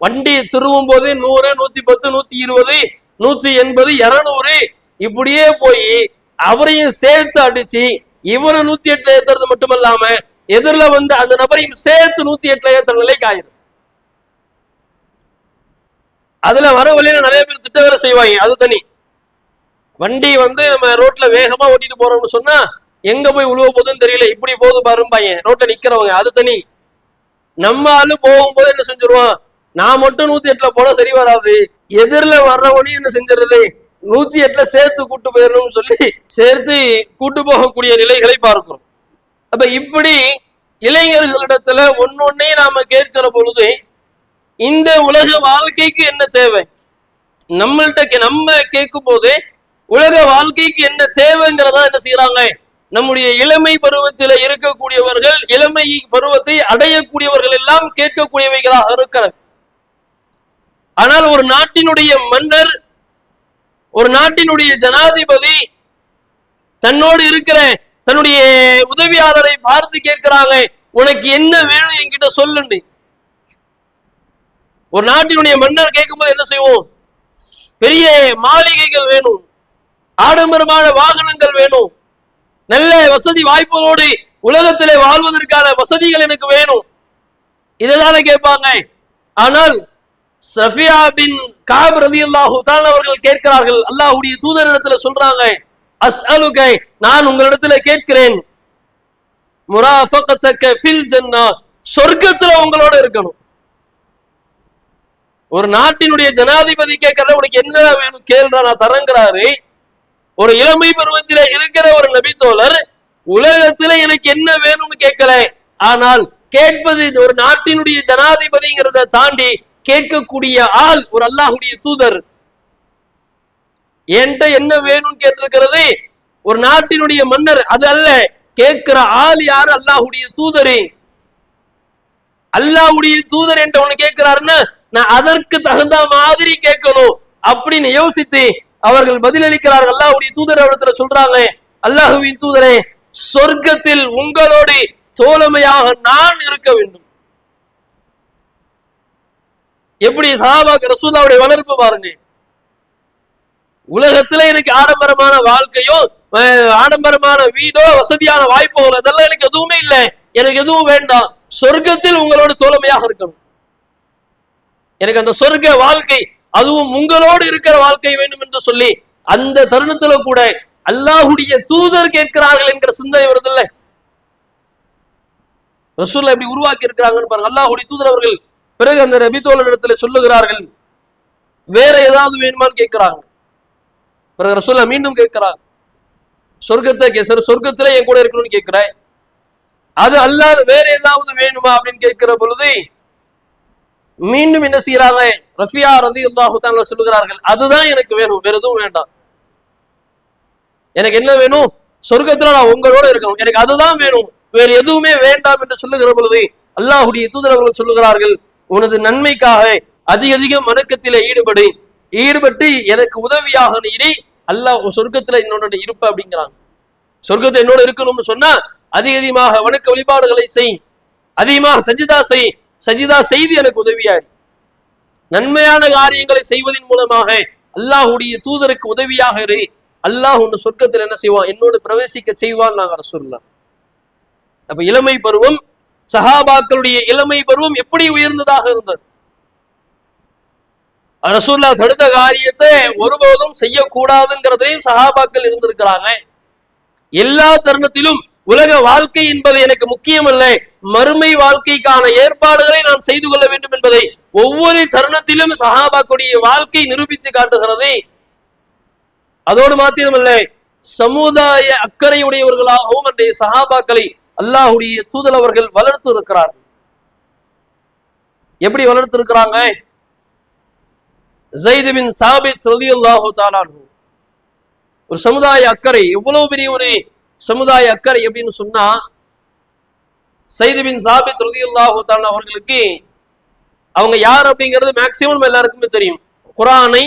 வண்டி திருவும் போது 100, 110, 120, 180, 200 இப்படியே போய் அவரையும் சேர்த்து அடிச்சு இவரை 108 ஏத்துறது மட்டுமல்லாம எதிரில் வந்து அந்த நபரையும் சேர்த்து 108 ஏத்துற நிலைக்கு ஆயிரும். அதுல வர வழியில நிறைய பேர் திட்ட வேற செய்வாங்க. அது தனி. வண்டி வந்து நம்ம ரோட்ல வேகமா ஓட்டிட்டு போறோம்னு சொன்னா எங்க போய் உழுவ போதுன்னு தெரியல, இப்படி போது பாரும்பாங்க ரோட்ல நிக்கிறவங்க. அது தனி. நம்ம ஆளு போகும்போது என்ன செஞ்சிருவான், நான் மட்டும் 108 போனா சரி வராது, எதிரில் வர்றவனையும் என்ன செஞ்சிருது 108 சேர்த்து கூட்டு போயிடணும்னு சொல்லி சேர்த்து கூட்டு போகக்கூடிய நிலைகளை பார்க்கிறோம். அப்ப இப்படி இளைஞர்களிடத்துல ஒன்னொன்னையும் நாம கேட்கிற பொழுது இந்த உலக வாழ்க்கைக்கு என்ன தேவை, நம்மள்கிட்ட நம்ம கேட்கும் போது உலக வாழ்க்கைக்கு என்ன தேவைங்கிறதா என்ன செய்யறாங்க, நம்முடைய இளமை பருவத்தில் இருக்கக்கூடியவர்கள், இளமை பருவத்தை அடையக்கூடியவர்கள் எல்லாம் கேட்கக்கூடியவைகளாக இருக்கிறது. ஆனால் ஒரு நாட்டினுடைய மன்னர், ஒரு நாட்டினுடைய ஜனாதிபதி தன்னோடு இருக்கிற தன்னுடைய உதவியாளரை பார்த்து கேட்கிறாங்க, உனக்கு என்ன வேணும் என்கிட்ட சொல்லுண்டு. ஒரு நாட்டினுடைய மன்னர் கேட்கும்போது என்ன செய்வோம், பெரிய மாளிகைகள் வேணும், ஆடம்பரமான வாகனங்கள் வேணும், நல்ல வசதி வாய்ப்புகளோடு உலகத்திலே வாழ்வதற்கான வசதிகள் எனக்கு வேணும், இதுதானே கேட்பாங்க. ஆனால் சஃபியா பின் கஅப் ரலியல்லாஹு தஆலா அவர்கள் கேட்கிறார்கள், அல்லாஹ்வுடைய தூதரிடத்துல சொல்றாங்க, அஸ்அலுக நான் உங்களிடத்துல கேட்கிறேன், முராஃபகதக ஃபில் ஜன்னah சொர்க்கத்துல உங்களோட இருக்கணும். ஒரு நாட்டினுடைய ஜனாதிபதி கேட்கற, உனக்கு என்ன வேணும் கேள்றா நான் தரங்கிறாரு. ஒரு இளமை பருவத்தில இருக்கிற ஒரு நபி தோழர் உலகத்துல எனக்கு என்ன வேணும்னு கேட்கல, ஆனால் கேட்பது ஒரு நாட்டினுடைய ஜனாதிபதிங்கிறத தாண்டி கேட்கக்கூடிய ஆள் ஒரு அல்லாஹ்வுடைய தூதர். என்கிட்ட என்ன வேணும்னு கேட்டிருக்கிறது ஒரு நாட்டினுடைய மன்னர், அது அல்ல. கேட்கிற ஆள் யாரு, அல்லாஹ்வுடைய தூதரு. அல்லாஹ்வுடைய தூதர் என்கிட்ட ஒண்ணு கேட்கிறாருன்னு நான் அதற்கு தகுந்த மாதிரி கேட்கணும் அப்படின்னு யோசித்து அவர்கள் பதிலளிக்கிறார்கள். அல்லாஹ்வுடைய தூதர் அவரிடத்துல சொல்றாங்க, அல்லாஹ்வின் தூதரே, சொர்க்கத்தில் உங்களோடு தோழமையாக நான் இருக்க வேண்டும். எப்படி சஹாபாக்கள் ரசூலுல்லாஹ்வுடைய வளர்ப்பு பாருங்க. உலகத்துல எனக்கு ஆடம்பரமான வாழ்க்கையோ, ஆடம்பரமான வீடோ, வசதியான வாய்ப்புகளோ அதெல்லாம் எனக்கு எதுவுமே இல்லை, எனக்கு எதுவும் வேண்டாம், சொர்க்கத்தில் உங்களோடு தோழமையாக இருக்கணும். எனக்கு அந்த சொர்க்க வாழ்க்கை, அதுவும் உங்களோடு இருக்கிற வாழ்க்கை வேண்டும் என்று சொல்லி அந்த தருணத்துல கூட அல்லாஹ்வுடைய தூதர் கேட்கிறார்கள் என்கிற சிந்தனை வருதில்ல. ரசூலுல்லாஹ் எப்படி உருவாக்கி இருக்கிறாங்கன்னு பாருங்க. அல்லாஹ்வுடைய தூதர் அவர்கள் பிறகு அந்த நபி தோழர் இடத்துல சொல்லுகிறார்கள், வேற ஏதாவது வேணுமான்னு கேட்கிறாங்க. பிறகு ரசூலுல்லாஹ் மீண்டும் கேட்கிறாங்க, சொர்க்கத்துல என் கூட இருக்கணும்னு கேட்கிறேன், அது அல்லாத வேற ஏதாவது வேணுமா அப்படின்னு கேட்கிற பொழுது மீண்டும் என்ன செய்யறாங்க, ரஃபியா ரலியல்லாஹு தஆலா சொல்லுகிறார்கள், அதுதான் எனக்கு வேணும், வேற எதுவும் வேண்டாம். எனக்கு என்ன வேணும், சொர்க்கத்துல நான் உங்களோட இருக்கணும், எனக்கு அதுதான் வேணும், வேற எதுவுமே வேண்டாம் என்று சொல்லுகிற பொழுது அல்லாஹ்வுடைய தூதர் அவர்கள் சொல்லுகிறார்கள், உனது நன்மைக்காக அதிகம் வணக்கத்திலே ஈடுபட்டு எனக்கு உதவியாக நீ அல்லாஹ் சொர்க்கத்துல என்னோட இருப்ப அப்படிங்கிறாங்க. சொர்க்கத்தை என்னோட இருக்கணும்னு சொன்னா அதிகமாக வணக்க வழிபாடுகளை செய், அதிகமாக சஜிதா செய்து எனக்கு உதவியாடி, நன்மையான காரியங்களை செய்வதன் மூலமாக அல்லாஹ்வுடைய தூதருக்கு உதவியாக இரு, அல்லாஹ் உன் சொர்க்கத்தில் என்ன செய்வான், என்னோடு பிரவேசிக்க செய்வான் நாங்க ரசூலுல்லாஹ். அப்ப இளமை பருவம், சஹாபாக்களுடைய இளமை பருவம் எப்படி உயர்ந்ததாக இருந்தது. ரசூலுல்லாஹ் தடுத்த காரியத்தை ஒருபோதும் செய்யக்கூடாதுங்கிறதையும் சஹாபாக்கள் இருந்திருக்கிறாங்க. எல்லா தருணத்திலும் உலக வாழ்க்கை என்பது எனக்கு முக்கியம் அல்ல, மறுமை வாழ்க்கைக்கான ஏற்பாடுகளை நான் செய்து கொள்ள வேண்டும் என்பதை ஒவ்வொரு தருணத்திலும் சஹாபாக்களுடைய வாழ்க்கை நிரூபித்து காட்டுகிறது. அதோடு மாத்திரமல்ல, சமுதாய அக்கறையுடையவர்களாகவும் அன்றைய சஹாபாக்களை அல்லாஹ்வுடைய தூதர் அவர்கள் வளர்த்து இருக்கிறார்கள். எப்படி வளர்த்து இருக்கிறாங்க, ஸைத் பின் சாபித் ரலியல்லாஹு தஆலா அன்ஹு ஒரு சமுதாய அக்கறை, எவ்வளவு பெரிய ஒரு சமுதாய அக்கறை அப்படின்னு சொன்னா, ஸைத் பின் சாபித் ரலியல்லாஹு தஆலா அவர்களுக்கு அவங்க யார் அப்படிங்கிறது மேக்சிமம் எல்லாருக்குமே தெரியும். குர்ஆனை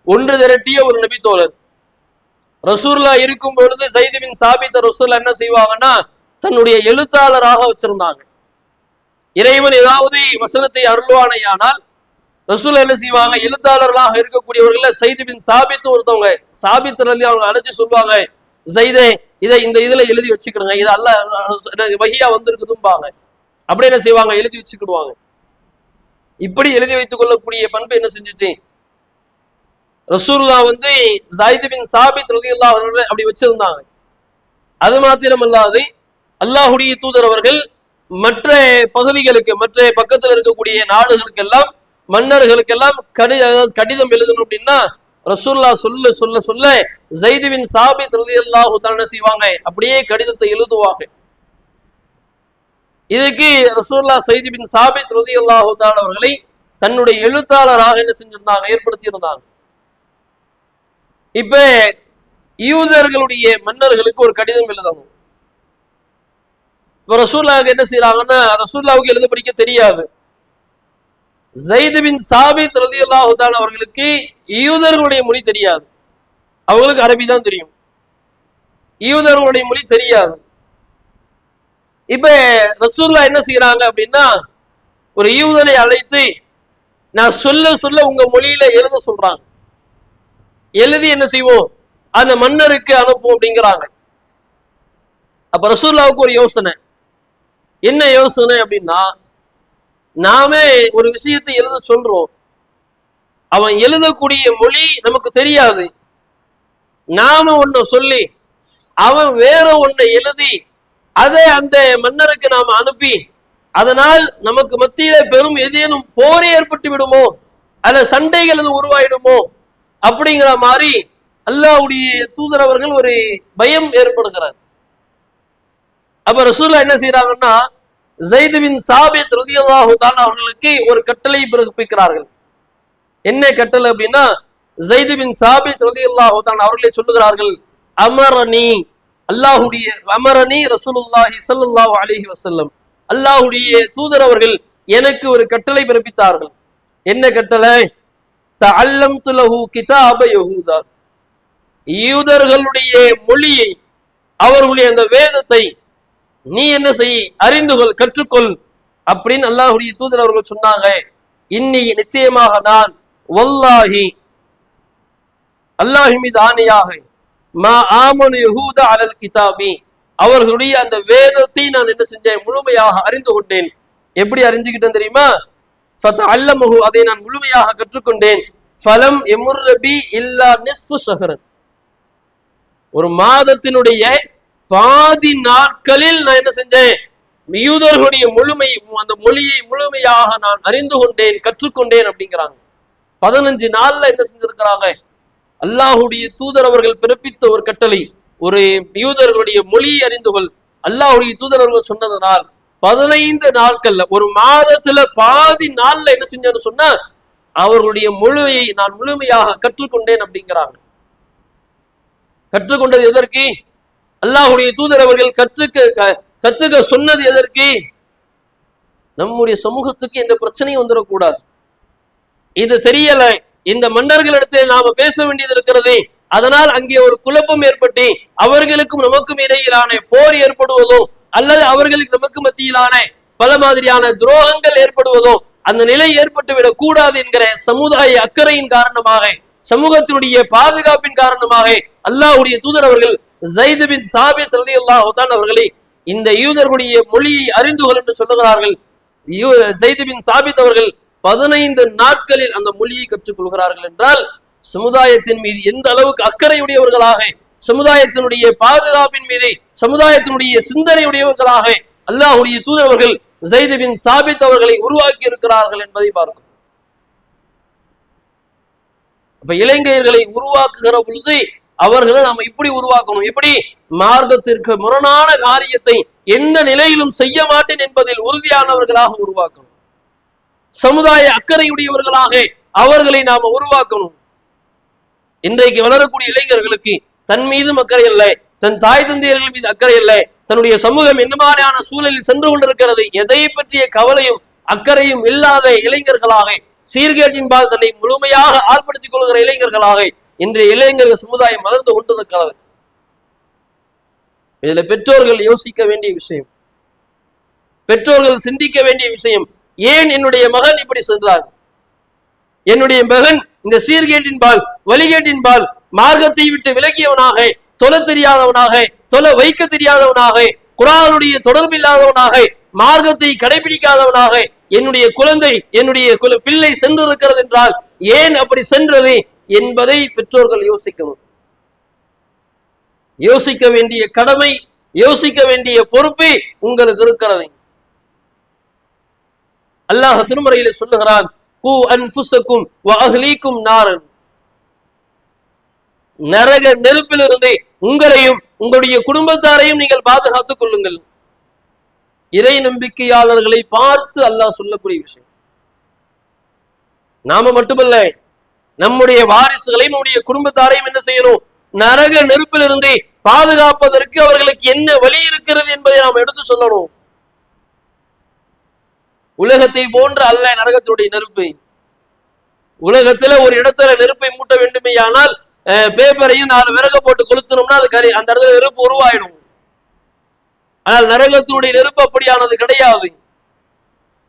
ஒன்று திரட்டிய ஒரு நபி தோழர். ரசூலுல்லாஹ் இருக்கும் பொழுது ஸைத் பின் சாபித் ரசூலுல்லாஹ் என்ன செய்வாங்கன்னா தன்னுடைய எழுத்தாளராக வச்சிருந்தாங்க. இறைவன் ஏதாவது வசனத்தை அருள்வானையானால் ரசூலுல்லாஹ் என்ன செய்வாங்க, எழுத்தாளர்களாக இருக்கக்கூடியவர்கள ஸைத் பின் சாபித் ஒருத்தவங்க, சாபித் ரலி அவங்க அழைச்சு சொல்லுவாங்க, ஸைதே இதை இந்த இதுல எழுதி வச்சுக்கிடுங்க, இது அல்லாஹ் வஹியா வந்திருக்குதும்பாங்க. அப்படி என்ன செய்வாங்க, எழுதி வச்சுக்கிடுவாங்க. இப்படி எழுதி வைத்துக் கொள்ளக்கூடிய பண்பு என்ன செஞ்சுச்சு, ரசூலுல்லாஹ் ஸைத் பின் சாபித் ரலியல்லாஹு அன்ஹு அப்படி வச்சிருந்தாங்க. அது மாத்திரமல்லாது அல்லாஹ்வுடைய தூதர் அவர்கள் மற்ற பகுதிகளுக்கு, மற்ற பக்கத்தில் இருக்கக்கூடிய நாடுகளுக்கெல்லாம், மன்னர்களுக்கெல்லாம் கடிதம் எழுதணும் அப்படின்னா ரசூலுல்லாஹ் சொல்ல சொல்ல சொல்ல ஸைத் பின் சாபித் ரலியல்லாஹு தஆலா செய்வாங்க, அப்படியே கடிதத்தை எழுதுவாங்க. இதுக்கு ரசூலுல்லாஹ் ஸைத் பின் சாபித் ரலியல்லாஹு தஆலா அவர்களை தன்னுடைய எழுத்தாளராக என்ன செஞ்சிருந்தாங்க, ஏற்படுத்தி இருந்தாங்க. இப்ப யூதர்களுடைய மன்னர்களுக்கு ஒரு கடிதம் எழுதணும். இப்ப ரசூலுல்லாஹ் என்ன செய்யறாங்கன்னா, ரசூலுல்லாஹ்வுக்கு எழுத படிக்க தெரியாது. ஸைத் பின் சாபித் ரலியல்லாஹு தஆலா அவர்களுக்கு யூதர்களுடைய மொழி தெரியாது, அவங்களுக்கு அரபி தான் தெரியும், யூதர்களுடைய மொழி தெரியாது. இப்ப ரசூலுல்லாஹ் என்ன செய்யறாங்க அப்படின்னா, ஒரு யூதனை அழைத்து நான் சொல்ல சொல்ல உங்க மொழியில எழுத சொல்றாங்க. எழுதி என்ன செய்வோம், அந்த மன்னருக்கு அனுப்புவோம் அப்படிங்கிறாங்க. அப்ப ரசூலுல்லாஹ்வுக்கு ஒரு யோசனை. என்ன யோசனை அப்படின்னா, நாமே ஒரு விஷயத்தை எழுத சொல்றோம், அவன் எழுதக்கூடிய மொழி நமக்கு தெரியாது, நாம ஒன்ன சொல்லி அவன் வேற ஒன்றை எழுதி அதை அந்த மன்னருக்கு நாம அனுப்பி அதனால் நமக்கு மத்தியில பெரும் ஏதேனும் போரே ஏற்பட்டு விடுமோ, அல்ல சண்டைகள் அது உருவாயிடுமோ அப்படிங்கிற மாதிரி அல்லாஹ்வுடைய தூதர் அவர்கள் ஒரு பயம் ஏற்படுகிறார். அப்ப ரசூலுல்லாஹ் என்ன செய்யறாங்கன்னா, ஸைத் பின் சாபித் ரலியல்லாஹு தஆலா அவர்களுக்கு ஒரு கட்டளை பிறப்பிக்கிறார்கள். என்ன கட்டளை அப்படின்னா, ஸைத் பின் சாபித் ரலியல்லாஹு தஆலா அவர்களே சொல்லுகிறார்கள், அமரனி அல்லாஹ்வுடைய அமரனி ரசூலுல்லாஹி ஸல்லல்லாஹு அலைஹி வஸல்லம், அல்லாஹ்வுடைய தூதர் அவர்கள் எனக்கு ஒரு கட்டளை பிறப்பித்தார்கள். என்ன கட்டளை, தஅல்லம்து லஹு கிதாப யஹூதா, யூதர்களுடைய மொழியை, அவர்களுடைய அந்த வேதத்தை நீ என்ன செய், அறிந்து கொள், கற்றுக்கொள் அப்படின்னு அல்லாஹ்வுடைய தூதர் அவர்கள் சொன்னாங்க. இன்னி நிச்சயமாக நான், வல்லாஹி அல்லாஹ் மீது ஆணையாக, மா ஆமனு யஹூதா அலல் கிதாபி, அவர்களுடைய அந்த வேதத்தை நான் என்ன செஞ்சேன், முழுமையாக அறிந்து கொண்டேன். எப்படி அறிஞ்சுக்கிட்டேன் தெரியுமா, ஃபதஅல்லமஹு, அதை நான் முழுமையாக கற்றுக்கொண்டேன். ஃபலம் யமுர் பி இல்லா நிஸ்ஃபு ஷஹரன், ஒரு மாதத்தினுடைய பாதி நாட்களில் நான் என்ன செஞ்சேன், யூதர்களுடைய முழுமை அந்த மொழியை முழுமையாக நான் அறிந்து கொண்டேன், கற்றுக்கொண்டேன் அப்படிங்கிறாங்க. 15 நாள்ல என்ன செஞ்சிருக்கிறாங்க, அல்லாஹ்வுடைய தூதர் அவர்கள் பிறப்பித்த ஒரு கட்டளை, ஒரு யூதர்களுடைய மொழியை அறிந்து கொள், அல்லாஹ்வுடைய தூதர் அவர்கள் சொன்னதனால் 15 நாட்கள்ல, ஒரு மாதத்துல பாதி நாள்ல என்ன செஞ்சேன்னு சொன்னா அவர்களுடைய மொழியை நான் முழுமையாக கற்றுக்கொண்டேன் அப்படிங்கிறாங்க. கற்றுக்கொண்டது எதற்கு, அல்லாஹ்வுடைய தூதர் அவர்கள் கத்துக்க சொன்னது எதற்கு, நம்முடைய சமூகத்துக்கு எந்த பிரச்சனையும் வந்துடக்கூடாது, இது தெரியல, இந்த மன்னர்களிடத்தில் நாம பேச வேண்டியது இருக்கிறது, அதனால் அங்கே ஒரு குழப்பம் ஏற்பட்டு அவர்களுக்கும் நமக்கும் இடையிலான போர் ஏற்படுவதோ அல்லது அவர்களுக்கு நமக்கு மத்தியிலான பல மாதிரியான துரோகங்கள் ஏற்படுவதோ அந்த நிலை ஏற்பட்டு விடக் கூடாது என்கிற சமுதாய அக்கறையின் காரணமாக, சமூகத்தினுடைய பாதுகாப்பின் காரணமாக அல்லாஹ்வுடைய தூதர் அவர்கள் ஸைத் பின் சாபித் ரலியல்லாஹு தஆலா அவர்களை இந்த யூதர்களுடைய மொழியை அறிந்து கொள் என்று சொல்லுகிறார்கள். ஸைத் பின் சாபித் அவர்கள் 15 நாட்களில் அந்த மொழியை கற்றுக்கொள்கிறார்கள் என்றால் சமுதாயத்தின் மீது எந்த அளவுக்கு அக்கறையுடையவர்களாக, சமுதாயத்தினுடைய பாதுகாப்பின் மீது சமுதாயத்தினுடைய சிந்தனையுடையவர்களாக அல்லாஹ்வுடைய தூதர் அவர்கள் ஸைத் பின் சாபித் அவர்களை உருவாக்கி இருக்கிறார்கள் என்பதை பார்க்கும். அப்ப இளைஞர்களை உருவாக்குகிற பொழுது அவர்களை நாம இப்படி உருவாக்கணும், எப்படி, மார்க்கத்திற்கு முரணான காரியத்தை எந்த நிலையிலும் செய்ய மாட்டேன் என்பதில் உறுதியானவர்களாக உருவாக்கணும், சமுதாய அக்கறையுடையவர்களாக அவர்களை நாம உருவாக்கணும். இன்றைக்கு வளரக்கூடிய இளைஞர்களுக்கு தன் மீதும் அக்கறை இல்லை, தன் தாய் தந்தையர்கள் மீது அக்கறை இல்லை, தன்னுடைய சமூகம் என்ன மாதிரியான சூழலில் சென்று கொண்டிருக்கிறது எதை பற்றிய கவலையும் அக்கறையும் இல்லாத இளைஞர்களாக, சீர்கேட்டின்பால் தன்னை முழுமையாக ஆழ்படுத்திக் கொள்கிற இளைஞர்களாக இன்றைய இளைஞர்கள் சமுதாயம் வளர்ந்து கொண்டிருக்கிறது. இதுல பெற்றோர்கள் யோசிக்க வேண்டிய விஷயம், பெற்றோர்கள் சிந்திக்க வேண்டிய விஷயம், ஏன் என்னுடைய மகன் இப்படி சென்றார்? என்னுடைய மகன் இந்த சீர்கேட்டின்பால் வழிகேட்டின்பால் மார்க்கத்தை விட்டு விலகியவனாக, தொலை தெரியாதவனாக, தொலை வைக்க தெரியாதவனாக, குர்ஆனுடைய தொடர்பு இல்லாதவனாக, மார்க்கத்தை கடைபிடிக்காதவனாக என்னுடைய குழந்தை என்னுடைய பிள்ளை சென்றிருக்கிறது என்றால் ஏன் அப்படி சென்றது என்பதை பெற்றோர்கள் யோசிக்கணும். யோசிக்க வேண்டிய கடமை, யோசிக்க வேண்டிய பொறுப்பு உங்களுக்கு இருக்கிறது. அல்லாஹ் திருமறையில சொல்லுகிறான், கூ அன்ஃபுஸக்கும் வ அஹ்லீக்கும் நாரன், நரக நெருப்பிலிருந்து உங்களையும் உங்களுடைய குடும்பத்தாரையும் நீங்கள் பாதுகாத்துக் கொள்ளுங்கள். இறை நம்பிக்கையாளர்களை பார்த்து அல்லாஹ் சொல்லக்கூடிய விஷயம். நாம மட்டுமல்ல, நம்முடைய வாரிசுகளையும் நம்முடைய குடும்பத்தாரையும் என்ன செய்யணும்? நரக நெருப்பிலிருந்து பாதுகாப்பதற்கு அவர்களுக்கு என்ன வழி இருக்கிறது என்பதை நாம் எடுத்து சொல்லணும். உலகத்தை போன்ற அல்ல நரகத்துடைய நெருப்பு. உலகத்துல ஒரு இடத்துல நெருப்பை மூட்ட வேண்டுமே ஆனால் பேப்பரையும் 4 விறக போட்டு கொளுத்தணும்னா அது அந்த இடத்துல நெருப்பு உருவாயிடும். ஆனால் நரகத்துடைய நெருப்பு அப்படியானது கிடையாது.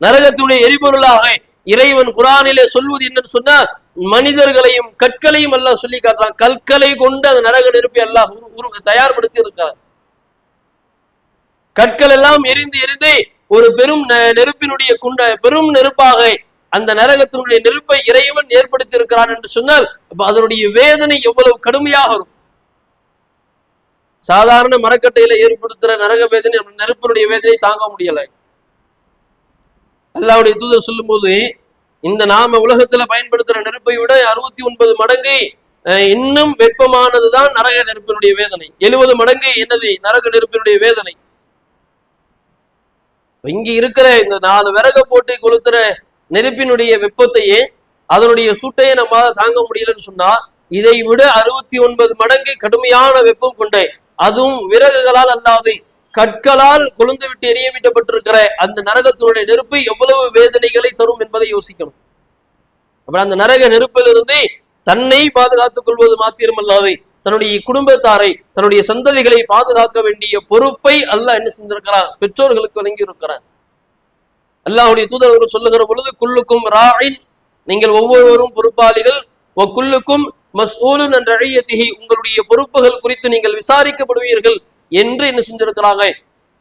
நரகத்துடைய எரிபொருளாக இறைவன் குர்ஆனிலே சொல்வது என்னன்னு சொன்னா, மனிதர்களையும் கற்களையும் அல்லாஹ் சொல்லி காட்டுறான். கற்களை கொண்டு அந்த நரக நெருப்பை அல்லாஹ் தயார்படுத்தி இருக்கார். கற்கள் எல்லாம் எரிந்து எரிந்து ஒரு பெரும் நெருப்பினுடைய பெரும் நெருப்பாக அந்த நரகத்தினுடைய நெருப்பை இறைவன் ஏற்படுத்தி இருக்கிறான் என்று சொன்னால் அதனுடைய வேதனை எவ்வளவு கடுமையாக இருக்கும். சாதாரண மரக்கட்டையில ஏற்படுத்துற நரக வேதனை நெருப்பினுடைய வேதனை தாங்க முடியல. அல்லாஹ்வுடைய தூதர் சொல்லும் போது, இந்த நாம உலகத்துல பயன்படுத்துற நெருப்பை விட 69 மடங்கு இன்னும் வெப்பமானதுதான் நரக நெருப்பினுடைய வேதனை. 70 மடங்கு என்னது நரக நெருப்பினுடைய வேதனை. இங்க இருக்கிற இந்த 4 விறக போட்டு கொளுத்துற நெருப்பினுடைய வெப்பத்தையே அதனுடைய சூட்டையே நம்மால தாங்க முடியலன்னு சொன்னா, இதை விட 69 மடங்கு கடுமையான வெப்பம் கொண்டே, அதுவும் விறகுகளால் அல்லாது கற்களால் கொழுந்து விட்டு எரியவிட்டப்பட்டிருக்கிற அந்த நரகத்தினுடைய நெருப்பு எவ்வளவு வேதனைகளை தரும் என்பதை யோசிக்கணும். அப்புறம் அந்த நரக நெருப்பிலிருந்து தன்னை பாதுகாத்துக் கொள்வது மாத்திரமல்லாது தன்னுடைய குடும்பத்தாரை, தன்னுடைய சந்ததிகளை பாதுகாக்க வேண்டிய பொறுப்பை அல்லாஹ் என்ன செஞ்சிருக்கிறார்? பெற்றோர்களுக்கு வழங்கி இருக்கிறார். அல்லாஹ்வுடைய தூதர் சொல்லுகிற பொழுது, குல்லுக்கும் ராயின், நீங்கள் ஒவ்வொருவரும் பொறுப்பாளிகள், குல்லுக்கும் மஸ்ஊலுன் அன் ரஇயத்திஹி, உங்களுடைய பொறுப்புகள் குறித்து நீங்கள் விசாரிக்கப்படுவீர்கள் என்று என்ன செஞ்சிருக்கிறாங்க?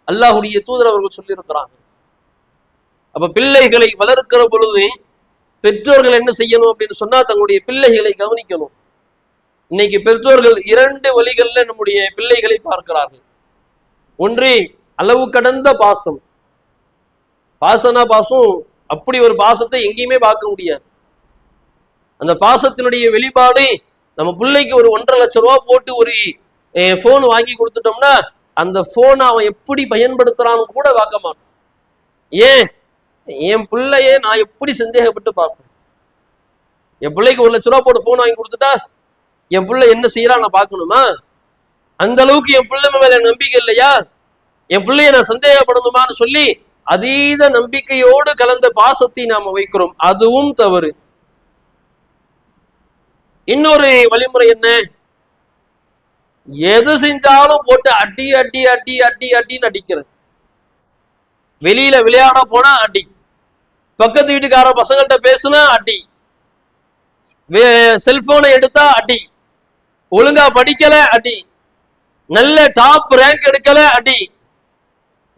அல்லாஹ்வுடைய தூதர் அவர்கள் சொல்லியிருக்கிறாங்க. அப்ப பிள்ளைகளை வளர்க்கிற பொழுது பெற்றோர்கள் என்ன செய்யணும் அப்படின்னு சொன்னா, தங்களுடைய பிள்ளைகளை கவனிக்கணும். இன்னைக்கு பெற்றோர்கள் 2 வழிகள்ல நம்முடைய பிள்ளைகளை பார்க்கிறார்கள். ஒன்று, அளவு கடந்த பாசம். பாசனா பாசம், அப்படி ஒரு பாசத்தை எங்கேயுமே பார்க்க முடியாது. அந்த பாசத்தினுடைய வெளிப்பாடு, நம்ம பிள்ளைக்கு ஒரு 1.5 லட்சம் ரூபாய் போட்டு ஒரு போன் வாங்கி கொடுத்துட்டோம்னா அந்த போனை அவன் எப்படி பயன்படுத்துறான்னு கூட பார்க்க மாட்டான். ஏன்? என் பிள்ளையே நான் எப்படி சந்தேகப்பட்டு பார்ப்பேன். என் பிள்ளைக்கு 1 லட்சம் ரூபாய் போட்டு போன் வாங்கி கொடுத்துட்டா என் பிள்ளை என்ன செய்யறான் நான் பார்க்கணுமா? அந்த அளவுக்கு என் பிள்ளை மேல நம்பிக்கை இல்லையா? என் பிள்ளைய நான் சந்தேகப்படணுமான்னு சொல்லி அதீத நம்பிக்கையோடு கலந்த பாசத்தை நாம வைக்கிறோம். அதுவும் தவறு. இன்னொரு வழிமுறை என்ன? எது செஞ்சாலும் போட்டு அடி அடி அடி அடி அடின்னு அடிக்கிறது. வெளியில விளையாட போனா அடி, பக்கத்து வீட்டுக்கார பசங்கள்கிட்ட பேசுனா அடி, செல்போனை எடுத்தா அடி, ஒழுங்கா படிக்கல அடி, நல்ல டாப் ரேங்க் எடுக்கல அடி,